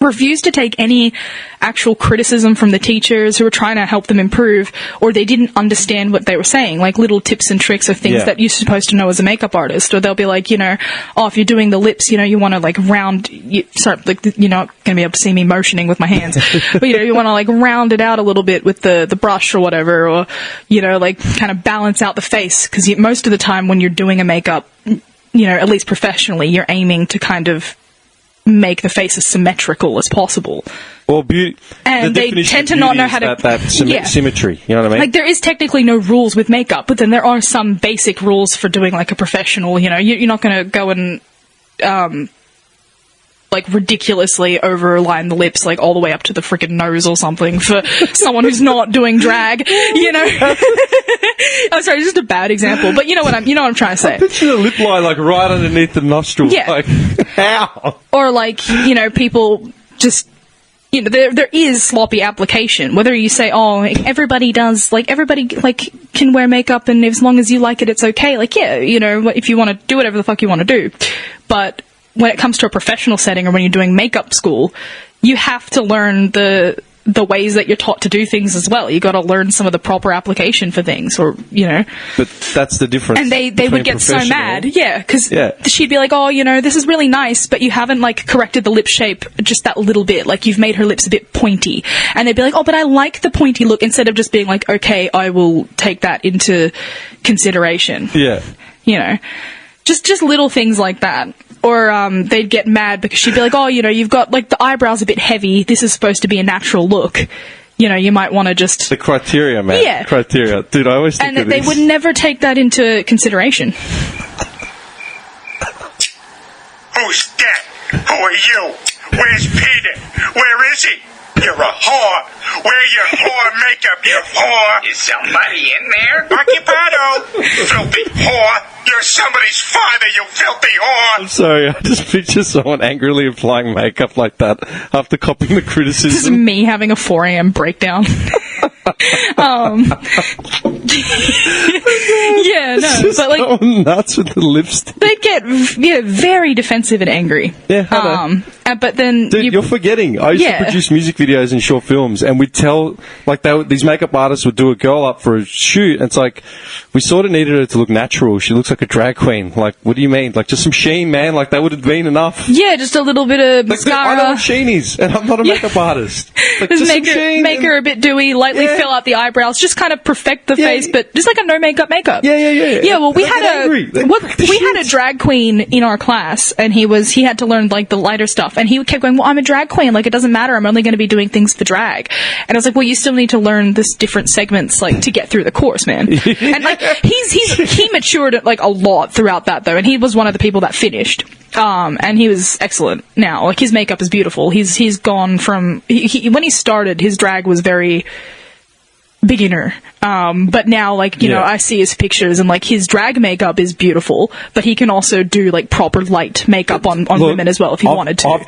refused to take any actual criticism from the teachers who were trying to help them improve, or they didn't understand what they were saying, like little tips and tricks of things that you're supposed to know as a makeup artist. Or they'll be like, you know, oh, if you're doing the lips, you know, you want to like round, sorry, like, you're not going to be able to see me motioning with my hands, but you know, you want to like round it out a little bit with the brush or whatever, or, you know, like kind of balance out the face, because most of the time when you're doing a makeup, you know, at least professionally, you're aiming to kind of make the face as symmetrical as possible. Well, beauty, and they tend to not know how to that symmetry. You know what I mean? Like, there is technically no rules with makeup, but then there are some basic rules for doing like a professional. You know, you're not going to go and like ridiculously overline the lips like all the way up to the freaking nose or something for someone who's not doing drag. You know, I'm sorry, it's just a bad example, but you know what I'm trying to say. I picture the lip line like right underneath the nostril. Yeah. Like, how? Or like, you know, people just, you know, there is sloppy application. Whether you say, oh, everybody does, like, everybody, like, can wear makeup, and as long as you like it, it's okay. Like, yeah, you know, if you want to do whatever the fuck you want to do. But when it comes to a professional setting, or when you're doing makeup school, you have to learn the ways that you're taught to do things as well. You got to learn some of the proper application for things, or, you know. But that's the difference. And they would get so mad, because she'd be like, oh, you know, this is really nice, but you haven't, like, corrected the lip shape just that little bit. Like, you've made her lips a bit pointy. And they'd be like, oh, but I like the pointy look, instead of just being like, okay, I will take that into consideration. Yeah. You know, just little things like that. Or they'd get mad because she'd be like, oh, you know, you've got, like, the eyebrows a bit heavy. This is supposed to be a natural look. You know, you might want to just... The criteria, man. Yeah. Criteria. Dude, I always think And they would never take that into consideration. Who's that? Who are you? Where's Peter? Where is he? You're a whore. Wear your whore makeup, you whore. Is somebody in there? Occupado. Filthy whore. You're somebody's father, you filthy whore. I'm sorry, I just picture someone angrily applying makeup like that after copying the criticism. This is me having a 4 a.m. breakdown. Yeah, no, but like, so nuts with the lipstick. they get very defensive and angry. Yeah, I know. But then Dude, you're forgetting. I used to produce music videos and short films, and we'd tell, like, these makeup artists would do a girl up for a shoot, and it's like, we sort of needed her to look natural. She looks like a drag queen. Like, what do you mean? Like, just some sheen, man. Like, that would have been enough. Yeah, just a little bit of Like, mascara. I know what sheen is, and I'm not a makeup artist. Like, Just some sheen make her a bit dewy, lightly fill out the eyebrows, just kind of perfect the face, but just like a no makeup. Yeah. Yeah, well, we And I had get angry. we had a drag queen in our class, and he had to learn like the lighter stuff, and he kept going, well, I'm a drag queen, like, it doesn't matter, I'm only going to be doing things for drag. And I was like, well, you still need to learn this different segments, like, to get through the course, man. And like, he matured like a lot throughout that, though, and he was one of the people that finished. And he was excellent now. Like, his makeup is beautiful. He's gone from, when he started, his drag was very beginner. But now, like, you know, I see his pictures, and like, his drag makeup is beautiful, but he can also do like proper light makeup on women as well if he wanted to. I've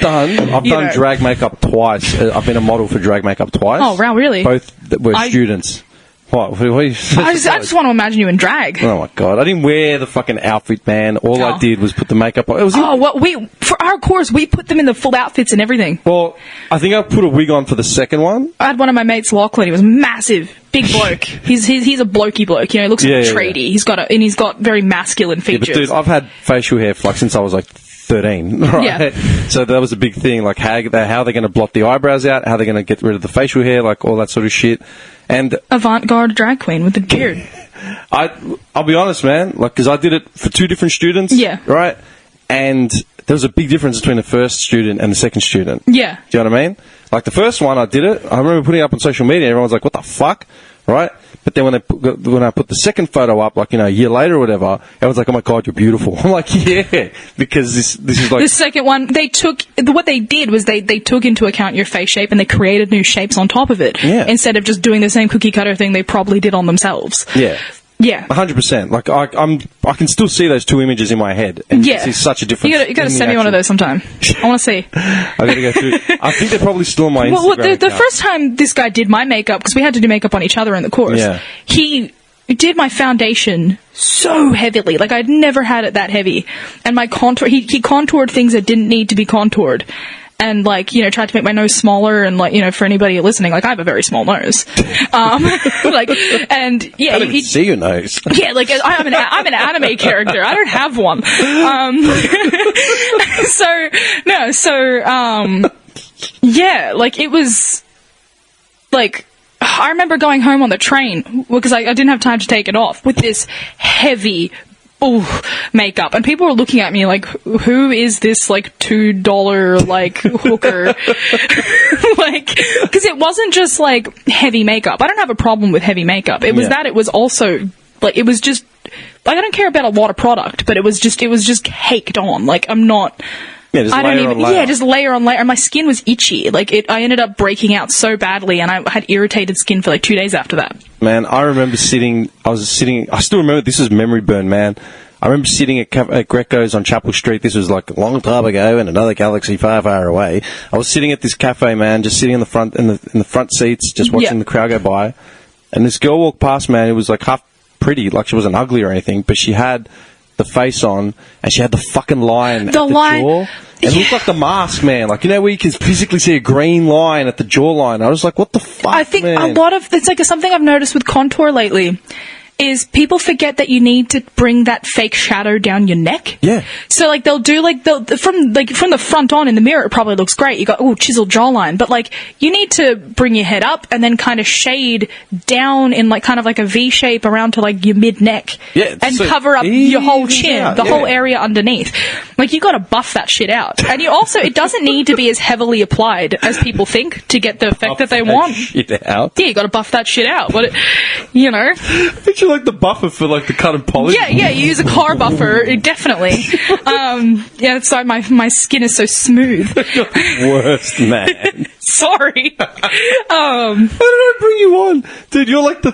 done drag makeup twice. I've been a model for drag makeup twice. Oh, wow, really? Both were students. What are you I just want to imagine you in drag. Oh my god, I didn't wear the fucking outfit, man. All I did was put the makeup on. For our course, we put them in the full outfits and everything. Well, I think I put a wig on for the second one. I had one of my mates, Lachlan. He was massive, big bloke. He's a blokey bloke. You know, he looks like a tradie. Yeah. He's got very masculine features. Yeah, but dude, I've had facial hair like since I was like 13, right? Yeah. So that was a big thing, like how they're going to blot the eyebrows out, how they're going to get rid of the facial hair, like all that sort of shit. And avant-garde drag queen with a beard. I'll be honest, man, like, because I did it for 2 different students, right? And there was a big difference between the first student and the second student. Yeah. Do you know what I mean? Like, the first one, I did it, I remember putting it up on social media, everyone's like, what the fuck? Right? But then when I put the second photo up, like, you know, a year later or whatever, everyone's like, oh my god, you're beautiful. I'm like, yeah, because this is like... The second one, what they did was they took into account your face shape, and they created new shapes on top of it. Yeah. Instead of just doing the same cookie cutter thing they probably did on themselves. Yeah. Yeah. 100%. Like, I can still see those 2 images in my head, and you can see such a difference. You gotta send me one of those sometime. I want to see. I gotta go through. I think they're probably still on my Instagram. Well, the first time this guy did my makeup, because we had to do makeup on each other in the course, he did my foundation so heavily. Like, I'd never had it that heavy. And my contour, he contoured things that didn't need to be contoured. and like, you know, tried to make my nose smaller, and like, you know, for anybody listening, like I have a very small nose. Like, and yeah, I don't even see your nose. Yeah, like I'm an anime character. I don't have one. Yeah, like it was like, I remember going home on the train because I didn't have time to take it off with this heavy makeup, and people were looking at me like, who is this like $2 like hooker? Like, because it wasn't just like heavy makeup. I don't have a problem with heavy makeup. It was that it was also like, it was just like, I don't care about a lot of product, but it was just caked on. Like, I'm not. Yeah, just layer on layer. Yeah, just layer on layer. And my skin was itchy. Like, I ended up breaking out so badly, and I had irritated skin for like 2 days after that. Man, I remember I still remember, this is memory burn, man. I remember sitting at Greco's on Chapel Street. This was like a long time ago in another galaxy far, far away. I was sitting at this cafe, man, just sitting in the front seats, just watching the crowd go by. And this girl walked past, man. It was like half pretty, like she wasn't ugly or anything, but she had the face on, and she had the fucking line at the jaw. It looked like the mask, man. Like, you know, where you can physically see a green line at the jawline. I was like, what the fuck, I think man? a lot of, it's like something I've noticed with contour lately, is people forget that you need to bring that fake shadow down your neck. Yeah. So, like, they'll do, like, from the front on in the mirror, it probably looks great. You got, chiseled jawline. But, like, you need to bring your head up and then kind of shade down in, like, kind of like a V shape around to, like, your mid-neck. Yeah. And so cover up your whole chin, the whole area underneath. Like, you got to buff that shit out. And you also, it doesn't need to be as heavily applied as people think to get the effect that they want. Shit out. Yeah, you got to buff that shit out. You know. Picture like the buffer for like the cut and polish. Yeah, you use a car buffer, definitely. Yeah, so my skin is so smooth. You're the worst, man. Sorry. How did I bring you on? Dude, you're like the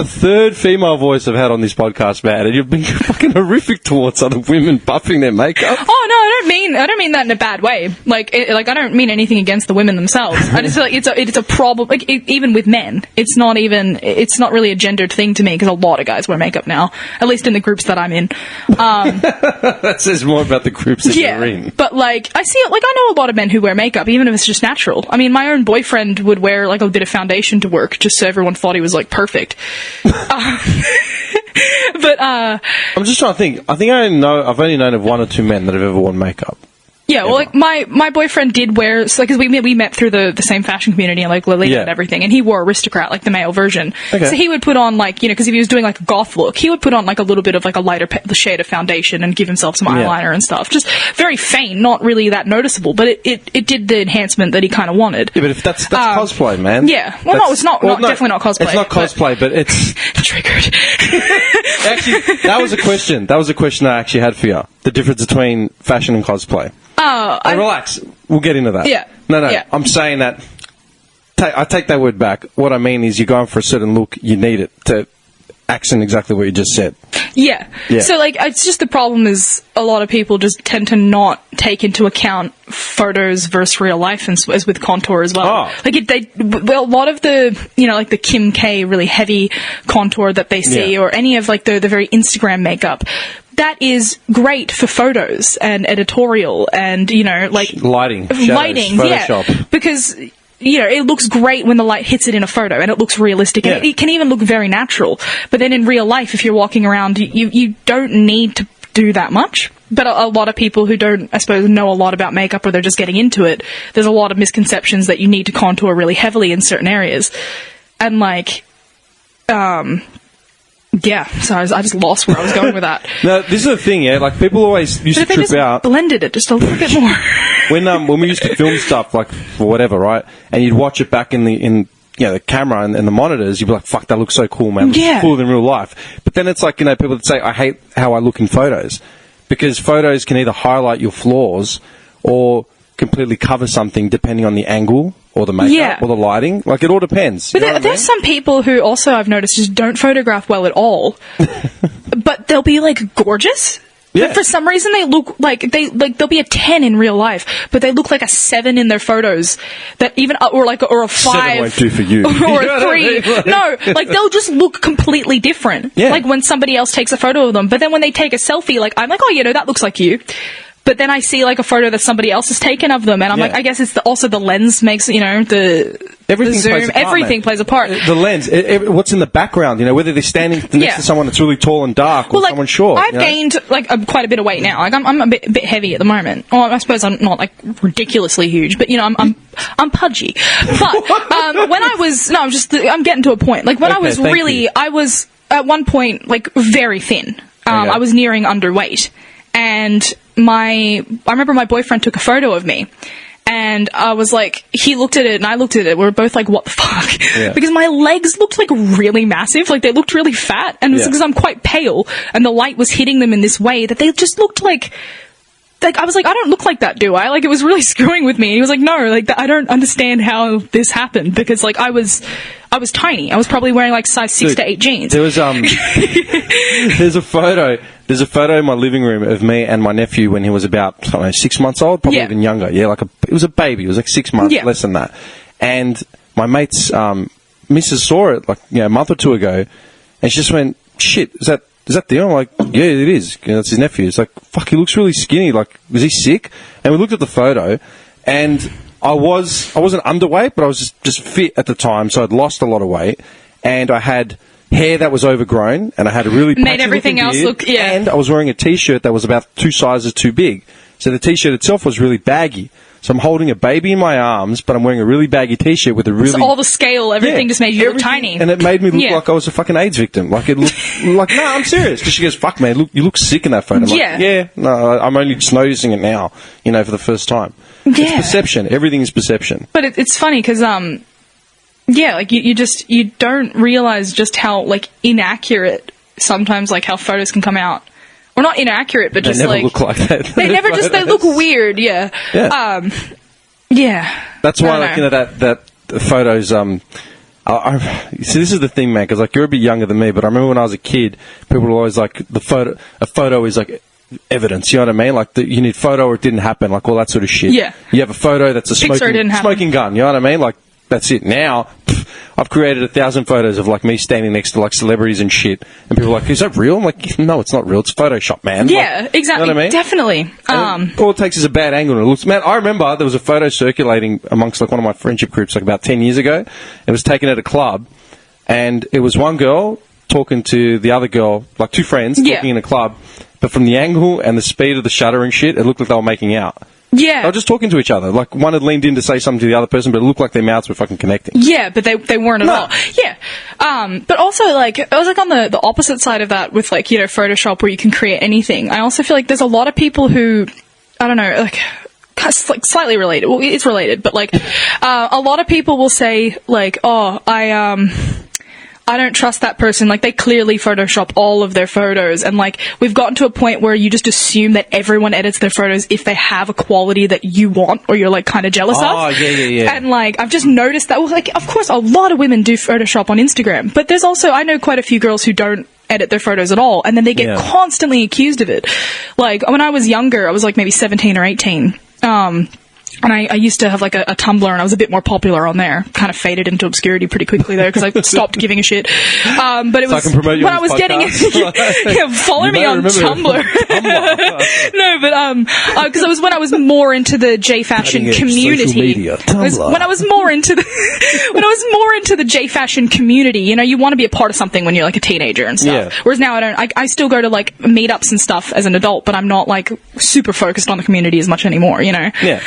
third female voice I've had on this podcast, man, and you've been fucking horrific towards other women buffing their makeup. Oh no, I don't mean that in a bad way. Like, I don't mean anything against the women themselves. I just feel like it's a problem. Like, even with men, it's not really a gendered thing to me, because a lot of guys wear makeup now, at least in the groups that I'm in. That says more about the groups that you're in. But like, I know a lot of men who wear makeup, even if it's just natural. I mean, my own boyfriend would wear like a bit of foundation to work, just so everyone thought he was like perfect. But I'm just trying to think. I think I've only known of one or two men that have ever worn makeup. Yeah, well, like, my boyfriend did wear, so, like, cause we met through the same fashion community and, like, Lolita and everything, and he wore Aristocrat, like, the male version. Okay. So he would put on, like, you know, because if he was doing, like, a goth look, he would put on, like, a little bit of, like, a lighter shade of foundation and give himself some eyeliner and stuff. Just very faint, not really that noticeable, but it did the enhancement that he kind of wanted. Yeah, but if that's cosplay, man. Yeah. Well, no, it's not, definitely not cosplay. It's not cosplay, but it's... Triggered. Actually, that was a question. That was a question I actually had for you. The difference between fashion and cosplay. Relax. We'll get into that. Yeah. No. Yeah. I'm saying that. I take that word back. What I mean is, you're going for a certain look. You need it to accent exactly what you just said. Yeah. So, like, it's just the problem is a lot of people just tend to not take into account photos versus real life, and as with contour as well. Oh. Like, a lot of the, you know, like the Kim K really heavy contour that they see, or any of, like, the very Instagram makeup, that is great for photos and editorial and, you know, like... Lighting, Photoshop. Yeah, because... You know, it looks great when the light hits it in a photo, and it looks realistic. And it can even look very natural. But then in real life, if you're walking around, you don't need to do that much. But a lot of people who don't, I suppose, know a lot about makeup, or they're just getting into it, there's a lot of misconceptions that you need to contour really heavily in certain areas. And, like, yeah, so I just lost where I was going with that. No, this is the thing, yeah. Like, people always used to trip out. Blended it just a little bit more. When we used to film stuff, like, for whatever, right, and you'd watch it back in the camera and the monitors, you'd be like, fuck, that looks so cool, man. It's cooler than real life. But then it's like, you know, people that say, I hate how I look in photos, because photos can either highlight your flaws or completely cover something depending on the angle or the makeup or the lighting. Like, it all depends. But there's some people who also, I've noticed, just don't photograph well at all. But they'll be, like, gorgeous. Yeah. But for some reason they look like they'll be a 10 in real life, but they look like a 7 in their photos. That even or a 5. 7 won't do for you. Or a 3. No, like, they'll just look completely different. Yeah. Like when somebody else takes a photo of them, but then when they take a selfie, like, I'm like, oh, you know, that looks like you. but then I see like a photo that somebody else has taken of them, and I'm like, I guess it's also the lens makes, you know, the zoom, plays a part, everything plays a part. The lens, what's in the background, you know, whether they're standing next to someone that's really tall and dark, or someone short. I've gained like quite a bit of weight now. Like I'm a bit heavy at the moment. Well, I suppose I'm not like ridiculously huge, but you know, I'm pudgy. But when I'm getting to a point. Like when I was at one point like very thin. I was nearing underweight, and I remember my boyfriend took a photo of me, and I was like, he looked at it and I looked at it. We were both like, what the fuck? Yeah. Because my legs looked like really massive, like they looked really fat, and it was because I'm quite pale, and the light was hitting them in this way that they just looked like I was like, I don't look like that, do I? Like, it was really screwing with me. And he was like, no, like, I don't understand how this happened, because, like, I was tiny. I was probably wearing, like, size 6 to 8 jeans. There was, there's a photo in my living room of me and my nephew when he was about, I don't know, 6 months old, probably even younger. Yeah, like, it was a baby. It was, like, 6 months, less than that. And my mate's, missus saw it, like, you know, a month or two ago, and she just went, shit, is that Theo? I'm like, yeah, it is. You know, that's his nephew. It's like, fuck, he looks really skinny. Like, was he sick? And we looked at the photo, and I wasn't underweight, but I was just fit at the time, so I'd lost a lot of weight, and I had hair that was overgrown, and I had a really made everything else beard, look, and I was wearing a t-shirt that was about 2 sizes too big. So the t-shirt itself was really baggy. So I'm holding a baby in my arms, but I'm wearing a really baggy t-shirt with a really... So all the scale, everything just made you look tiny. And it made me look like I was a fucking AIDS victim. Like, it looked... like, no, I'm serious. Because she goes, fuck, man, you look sick in that photo. I'm like, no, I'm only just noticing it now, you know, for the first time. It's perception. Everything is perception. But it's funny, because, like, you don't realize just how, like, inaccurate sometimes, like, how photos can come out. Or not inaccurate, but just like... They never look like that. They look weird, yeah. That's why, like, you know, that photos, see, this is the thing, man, because, like, you're a bit younger than me, but I remember when I was a kid, people were always like, a photo is, like, evidence, you know what I mean? Like, you need photo or it didn't happen, like, all that sort of shit. Yeah. You have a photo that's a smoking gun, you know what I mean? Like, that's it. Now, I've created 1,000 photos of, like, me standing next to, like, celebrities and shit. And people are like, is that real? I'm like, no, it's not real. It's Photoshop, man. Yeah, like, exactly. You know what I mean? Definitely. All it takes is a bad angle and it looks... Man, I remember there was a photo circulating amongst, like, one of my friendship groups, like, about 10 years ago. It was taken at a club. And it was one girl talking to the other girl, like, two friends talking in a club. But from the angle and the speed of the shutter and shit, it looked like they were making out. Yeah. They were just talking to each other. Like, one had leaned in to say something to the other person, but it looked like their mouths were fucking connecting. Yeah, but they weren't at all. Yeah. But also, like, I was, like, on the opposite side of that with, like, you know, Photoshop, where you can create anything. I also feel like there's a lot of people who, I don't know, like slightly related. Well, it's related, but, like, a lot of people will say, like, oh, I don't trust that person. Like, they clearly Photoshop all of their photos. And, like, we've gotten to a point where you just assume that everyone edits their photos if they have a quality that you want or you're, like, kind of jealous of. Oh, yeah. And, like, I've just noticed that. Well, like, of course, a lot of women do Photoshop on Instagram. But there's also, I know quite a few girls who don't edit their photos at all. And then they get constantly accused of it. Like, when I was younger, I was, like, maybe 17 or 18. And I used to have, like, a Tumblr, and I was a bit more popular on there. Kind of faded into obscurity pretty quickly there, because I stopped giving a shit. But it was... So I can promote you when I was getting... follow me on Tumblr. No, but, because it was when I was more into the J-Fashion community. Social media. When I was more into the J-Fashion community, you know, you want to be a part of something when you're, like, a teenager and stuff. Yeah. Whereas now I still go to, like, meetups and stuff as an adult, but I'm not, like, super focused on the community as much anymore, you know? Yeah.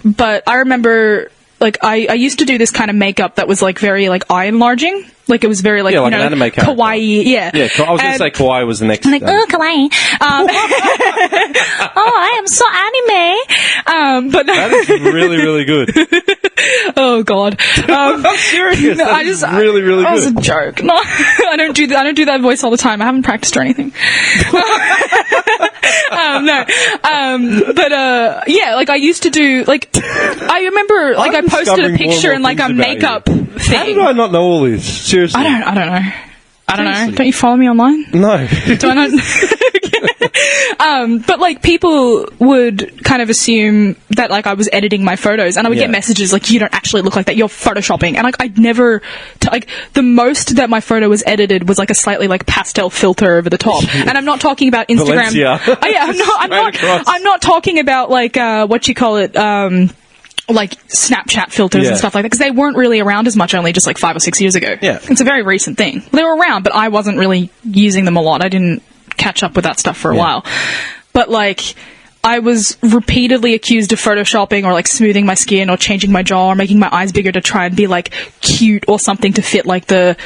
But I remember, like, I used to do this kind of makeup that was, like, very, like, eye enlarging. Like, it was very, like, like you know, an anime character. kawaii. Yeah. Yeah, I was going to say kawaii was the next. I'm like, oh, kawaii. Oh, I am so anime. But that is really, really good. Oh God. I'm serious. No, that is really, really good. That was a joke. No, I don't do that voice all the time. I haven't practiced or anything. Yeah, like, I used to do, like, I remember, like, I posted a picture in, like, a makeup thing. How did I not know all this? Seriously. I don't know. Don't you follow me online? No. Do I not? But, like, people would kind of assume that, like, I was editing my photos, and I would get messages like, you don't actually look like that, you're photoshopping. And, like, I'd never... like, the most that my photo was edited was, like, a slightly, like, pastel filter over the top. And I'm not talking about Instagram... Valencia. I'm not talking about, like, what you call it, like Snapchat filters and stuff like that, because they weren't really around as much only just like 5 or 6 years ago. Yeah. It's a very recent thing. They were around, but I wasn't really using them a lot. I didn't catch up with that stuff for a while. But, like, I was repeatedly accused of photoshopping or, like, smoothing my skin or changing my jaw or making my eyes bigger to try and be, like, cute or something to fit, like, the...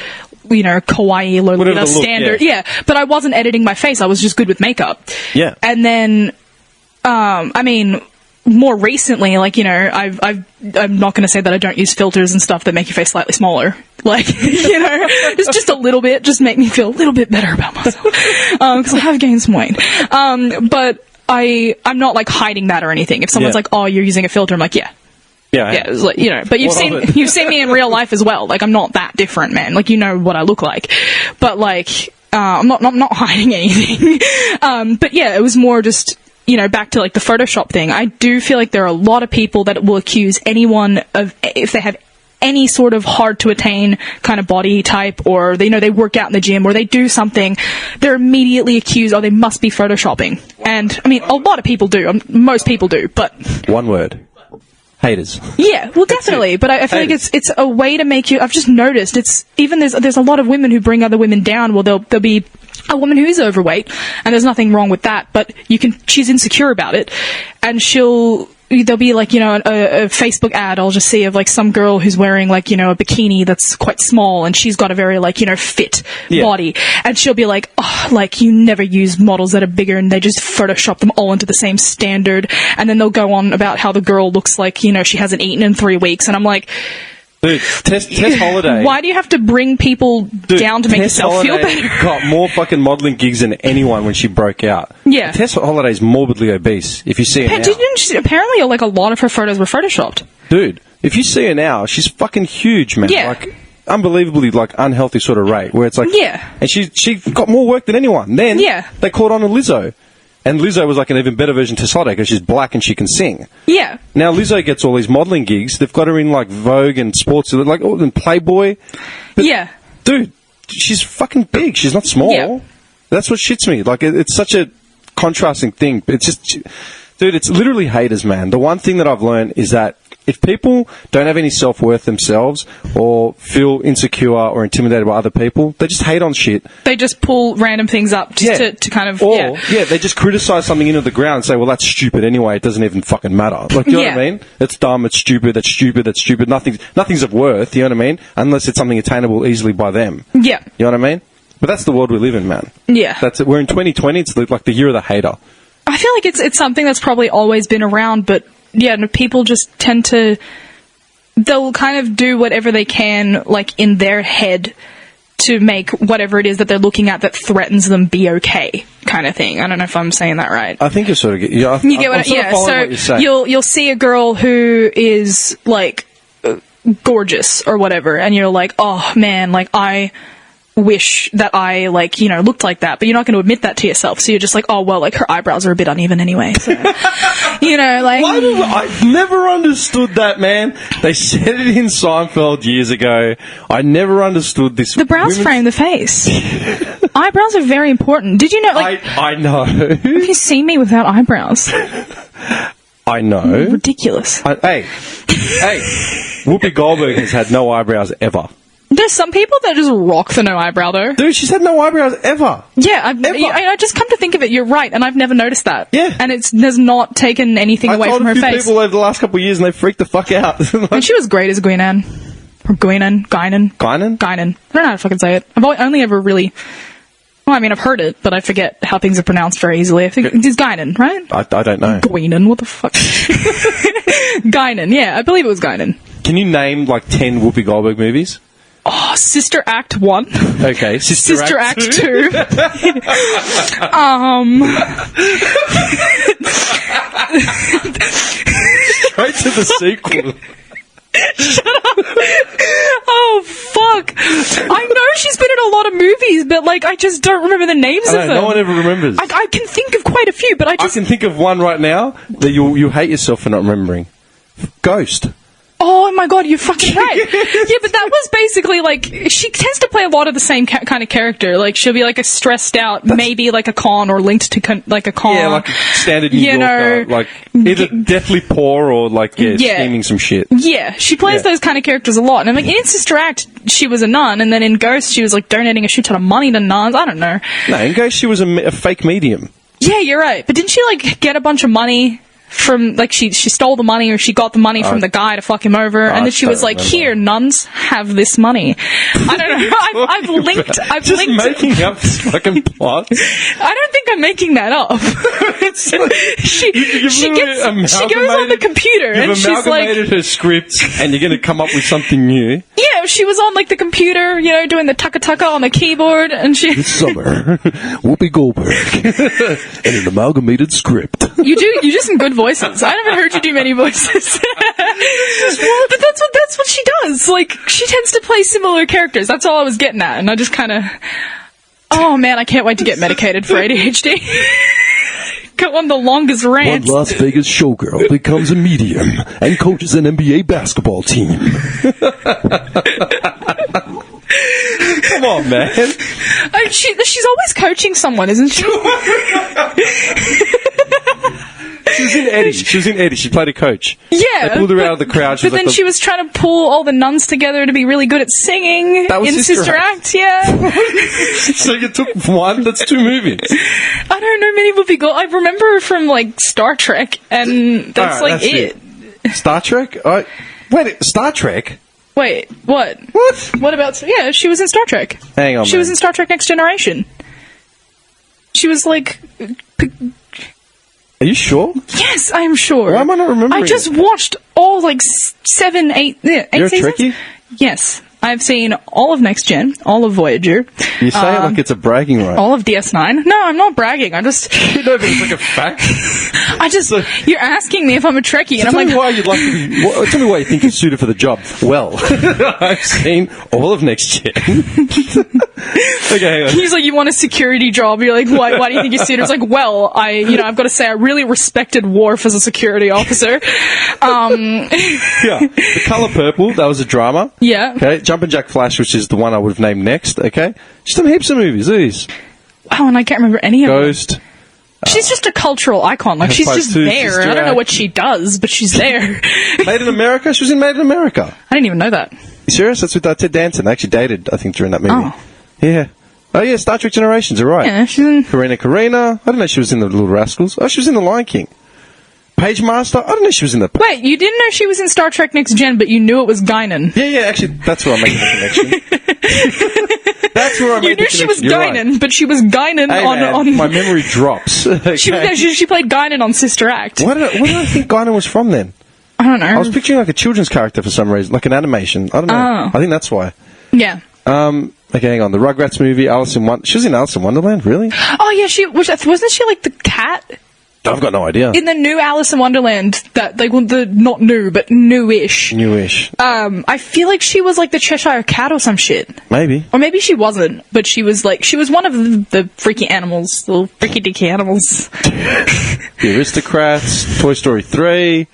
you know, kawaii Lolita standard. Yeah, but I wasn't editing my face. I was just good with makeup. Yeah. And then, I mean, more recently, like, you know, I'm not going to say that I don't use filters and stuff that make your face slightly smaller. Like, you know, just a little bit, just make me feel a little bit better about myself. Because I have gained some weight. But I'm not, like, hiding that or anything. If someone's like, oh, you're using a filter, I'm like, yeah. Yeah, it was like, you know, but you've seen me in real life as well. Like, I'm not that different, man. Like, you know what I look like. But, like, I'm not hiding anything. But yeah, it was more just, you know, back to, like, the Photoshop thing. I do feel like there are a lot of people that will accuse anyone of, if they have any sort of hard to attain kind of body type, or they, you know, they work out in the gym or they do something, they're immediately accused, oh, they must be photoshopping. And I mean, a lot of people do, most people do, but one word: haters. Yeah, well, definitely. But I feel like it's a way to make you... I've just noticed, it's even there's a lot of women who bring other women down. Well, there'll be a woman who is overweight, and there's nothing wrong with that, but she's insecure about it, and there'll be, like, you know, a Facebook ad I'll just see of, like, some girl who's wearing, like, you know, a bikini that's quite small, and she's got a very, like, you know, fit body, and she'll be like, oh, like, you never use models that are bigger, and they just Photoshop them all into the same standard, and then they'll go on about how the girl looks like, you know, she hasn't eaten in 3 weeks, and I'm like... Dude, Tess Holiday. Why do you have to bring people down to make yourself feel better? Got more fucking modelling gigs than anyone when she broke out. Yeah. Tess Holiday's morbidly obese, if you see her now. Apparently, like, a lot of her photos were photoshopped. Dude, if you see her now, she's fucking huge, man. Yeah. Like, unbelievably, like, unhealthy sort of rate, where it's like... Yeah. And she got more work than anyone. Then they caught on to Lizzo. And Lizzo was like an even better version of Tess Holiday because she's black and she can sing. Yeah. Now Lizzo gets all these modelling gigs. They've got her in, like, Vogue and Sports, like, in Playboy. But, dude, she's fucking big. She's not small. Yeah. That's what shits me. Like, it's such a contrasting thing. It's just... Dude, it's literally haters, man. The one thing that I've learned is that if people don't have any self-worth themselves or feel insecure or intimidated by other people, they just hate on shit. They just pull random things up just to kind of... Or, they just criticize something into the ground and say, well, that's stupid anyway. It doesn't even fucking matter. Like, you know what I mean? It's dumb, it's stupid, that's stupid, that's stupid. Nothing's of worth, you know what I mean? Unless it's something attainable easily by them. Yeah. You know what I mean? But that's the world we live in, man. Yeah. That's it. We're in 2020. It's like the year of the hater. I feel like it's something that's probably always been around, but people just tend to, they'll kind of do whatever they can, like, in their head to make whatever it is that they're looking at that threatens them be okay, kind of thing. I don't know if I'm saying that right. I think you're sort of... you get what you're saying. You'll see a girl who is, like, gorgeous or whatever, and you're like, oh, man, like, I wish that I, like, you know, looked like that, but you're not going to admit that to yourself, so you're just like, oh, well, like, her eyebrows are a bit uneven anyway, so, you know, like... I've never understood that, man. They said it in Seinfeld years ago. I never understood this. The brows frame the face. Eyebrows are very important. Did you know, like... I know. Have you seen me without eyebrows? I know. Ridiculous. Hey, Whoopi Goldberg has had no eyebrows ever. There's some people that just rock the no eyebrow, though. Dude, she's had no eyebrows ever. Yeah, I just come to think of it, you're right, and I've never noticed that. Yeah. And has not taken anything away from her face. I've told a few people over the last couple of years, and they freaked the fuck out. And she was great as Guinan. Or Guinan. Guinan? I don't know how to fucking say it. I've only ever really... Well, I mean, I've heard it, but I forget how things are pronounced very easily. I think it's Guinan, right? I don't know. Guinan, what the fuck? Guinan, yeah, I believe it was Guinan. Can you name, like, 10 Whoopi Goldberg movies? Oh, Sister Act 1. Okay, Sister Act 2. Straight to the sequel. Shut up. Oh, fuck. I know she's been in a lot of movies, but, like, I just don't remember the names of them. No one ever remembers. I can think of quite a few, but I can think of one right now that you hate yourself for not remembering. Ghost. Oh my god, you're fucking right. Yeah, but that was basically like, she tends to play a lot of the same kind of character. Like, she'll be like a stressed out, maybe like a con or linked to like a con. Yeah, like a standard New Yorker. Like, either deathly poor or like, scheming some shit. Yeah, she plays those kind of characters a lot. And I'm like, in Sister Act, she was a nun, and then in Ghost, she was like donating a shit ton of money to nuns. I don't know. No, in Ghost, she was a fake medium. Yeah, you're right. But didn't she like get a bunch of money from, like, she stole the money, or she got the money from the guy to fuck him over, and then she was like, here, nuns, have this money. I don't know. I've linked... Just making up this fucking plot. I don't think I'm making that up. she goes on the computer, and she's like... You've amalgamated her script, and you're going to come up with something new. Yeah, she was on, like, the computer, you know, doing the tucka-tucka on the keyboard, and she... This summer, Whoopi Goldberg, and an amalgamated script. You do some good voices. I haven't heard you do many voices. But that's what she does. Like, she tends to play similar characters. That's all I was getting at. And I just kind of... Oh, man, I can't wait to get medicated for ADHD. Got one of the longest rants. One Las Vegas showgirl becomes a medium and coaches an NBA basketball team. Come on, man. She's always coaching someone, isn't she? She was in Eddie. She played a coach. Yeah. They pulled her out of the crowd. But then she was trying to pull all the nuns together to be really good at singing in Sister Act. Yeah. So you took one? That's two movies. I don't know many Whoopi Goldberg. I remember her from, like, Star Trek, and that's it. Star Trek? Wait, Star Trek? Wait, what? What? What about... Yeah, she was in Star Trek. Hang on, She was in Star Trek Next Generation. She was, like... Are you sure? Yes, I am sure. Why am I not remembering? I just watched all, like, 7, 8 You're seasons? a Trekkie? Yes. I've seen all of Next Gen, all of Voyager. You say it like it's a bragging right. All of DS9. No, I'm not bragging. I just... No, but it's like a fact. You're asking me if I'm a Trekkie, and I'm like... Tell me why you think you're suited for the job. Well, I've seen all of Next Gen. Okay, hang on. He's like, you want a security job? You're like, why do you think you're suited? It's like, well, I've got to say, I really respected Worf as a security officer. Yeah. The Colour Purple, that was a drama. Yeah. Okay. Jumpin' Jack Flash, which is the one I would have named next, okay? She's done heaps of movies, these. Oh, and I can't remember any of them. Ghost. She's just a cultural icon. Like, she's just there. I don't know what she does, but she's there. Made in America? She was in Made in America. I didn't even know that. You serious? That's with Ted Danson. They actually dated, I think, during that movie. Oh. Yeah. Oh, yeah, Star Trek Generations, are right. Yeah, she's in... Karina. I didn't know she was in The Little Rascals. Oh, she was in The Lion King. Page Master? I didn't know she was in the... Wait, you didn't know she was in Star Trek Next Gen, but you knew it was Guinan. Yeah, actually, that's where I'm making the connection. That's where I'm making the connection. You knew she was Guinan, right. But she was Guinan on... My memory drops. Okay. She played Guinan on Sister Act. Where did I think Guinan was from then? I don't know. I was picturing like a children's character for some reason, like an animation. I don't know. Oh. I think that's why. Yeah. Okay, hang on. The Rugrats movie, she was in Alice in Wonderland, really? Oh, yeah, wasn't she like the cat? I've got no idea. In the new Alice in Wonderland, not new, but newish. Newish. I feel like she was like the Cheshire Cat or some shit. Maybe. Or maybe she wasn't, but she was one of the freaky animals, the freaky dicky animals. The Aristocrats, Toy Story 3.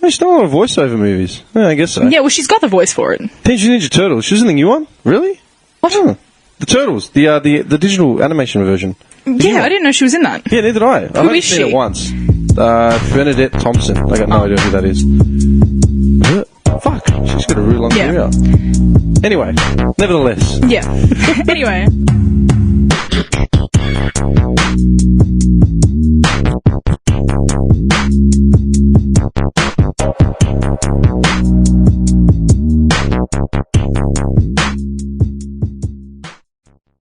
She's done a lot of voiceover movies. Yeah, I guess so. Yeah, well, she's got the voice for it. Teenage Ninja Turtles. She was in the new one? Really? What? Oh. The Turtles. The digital animation version. Yeah, I didn't know she was in that. Yeah, neither did I. I've only seen it once. Bernadette Thompson. I got no idea who that is. Fuck. She's got a real long career. Anyway, nevertheless. Yeah. Anyway.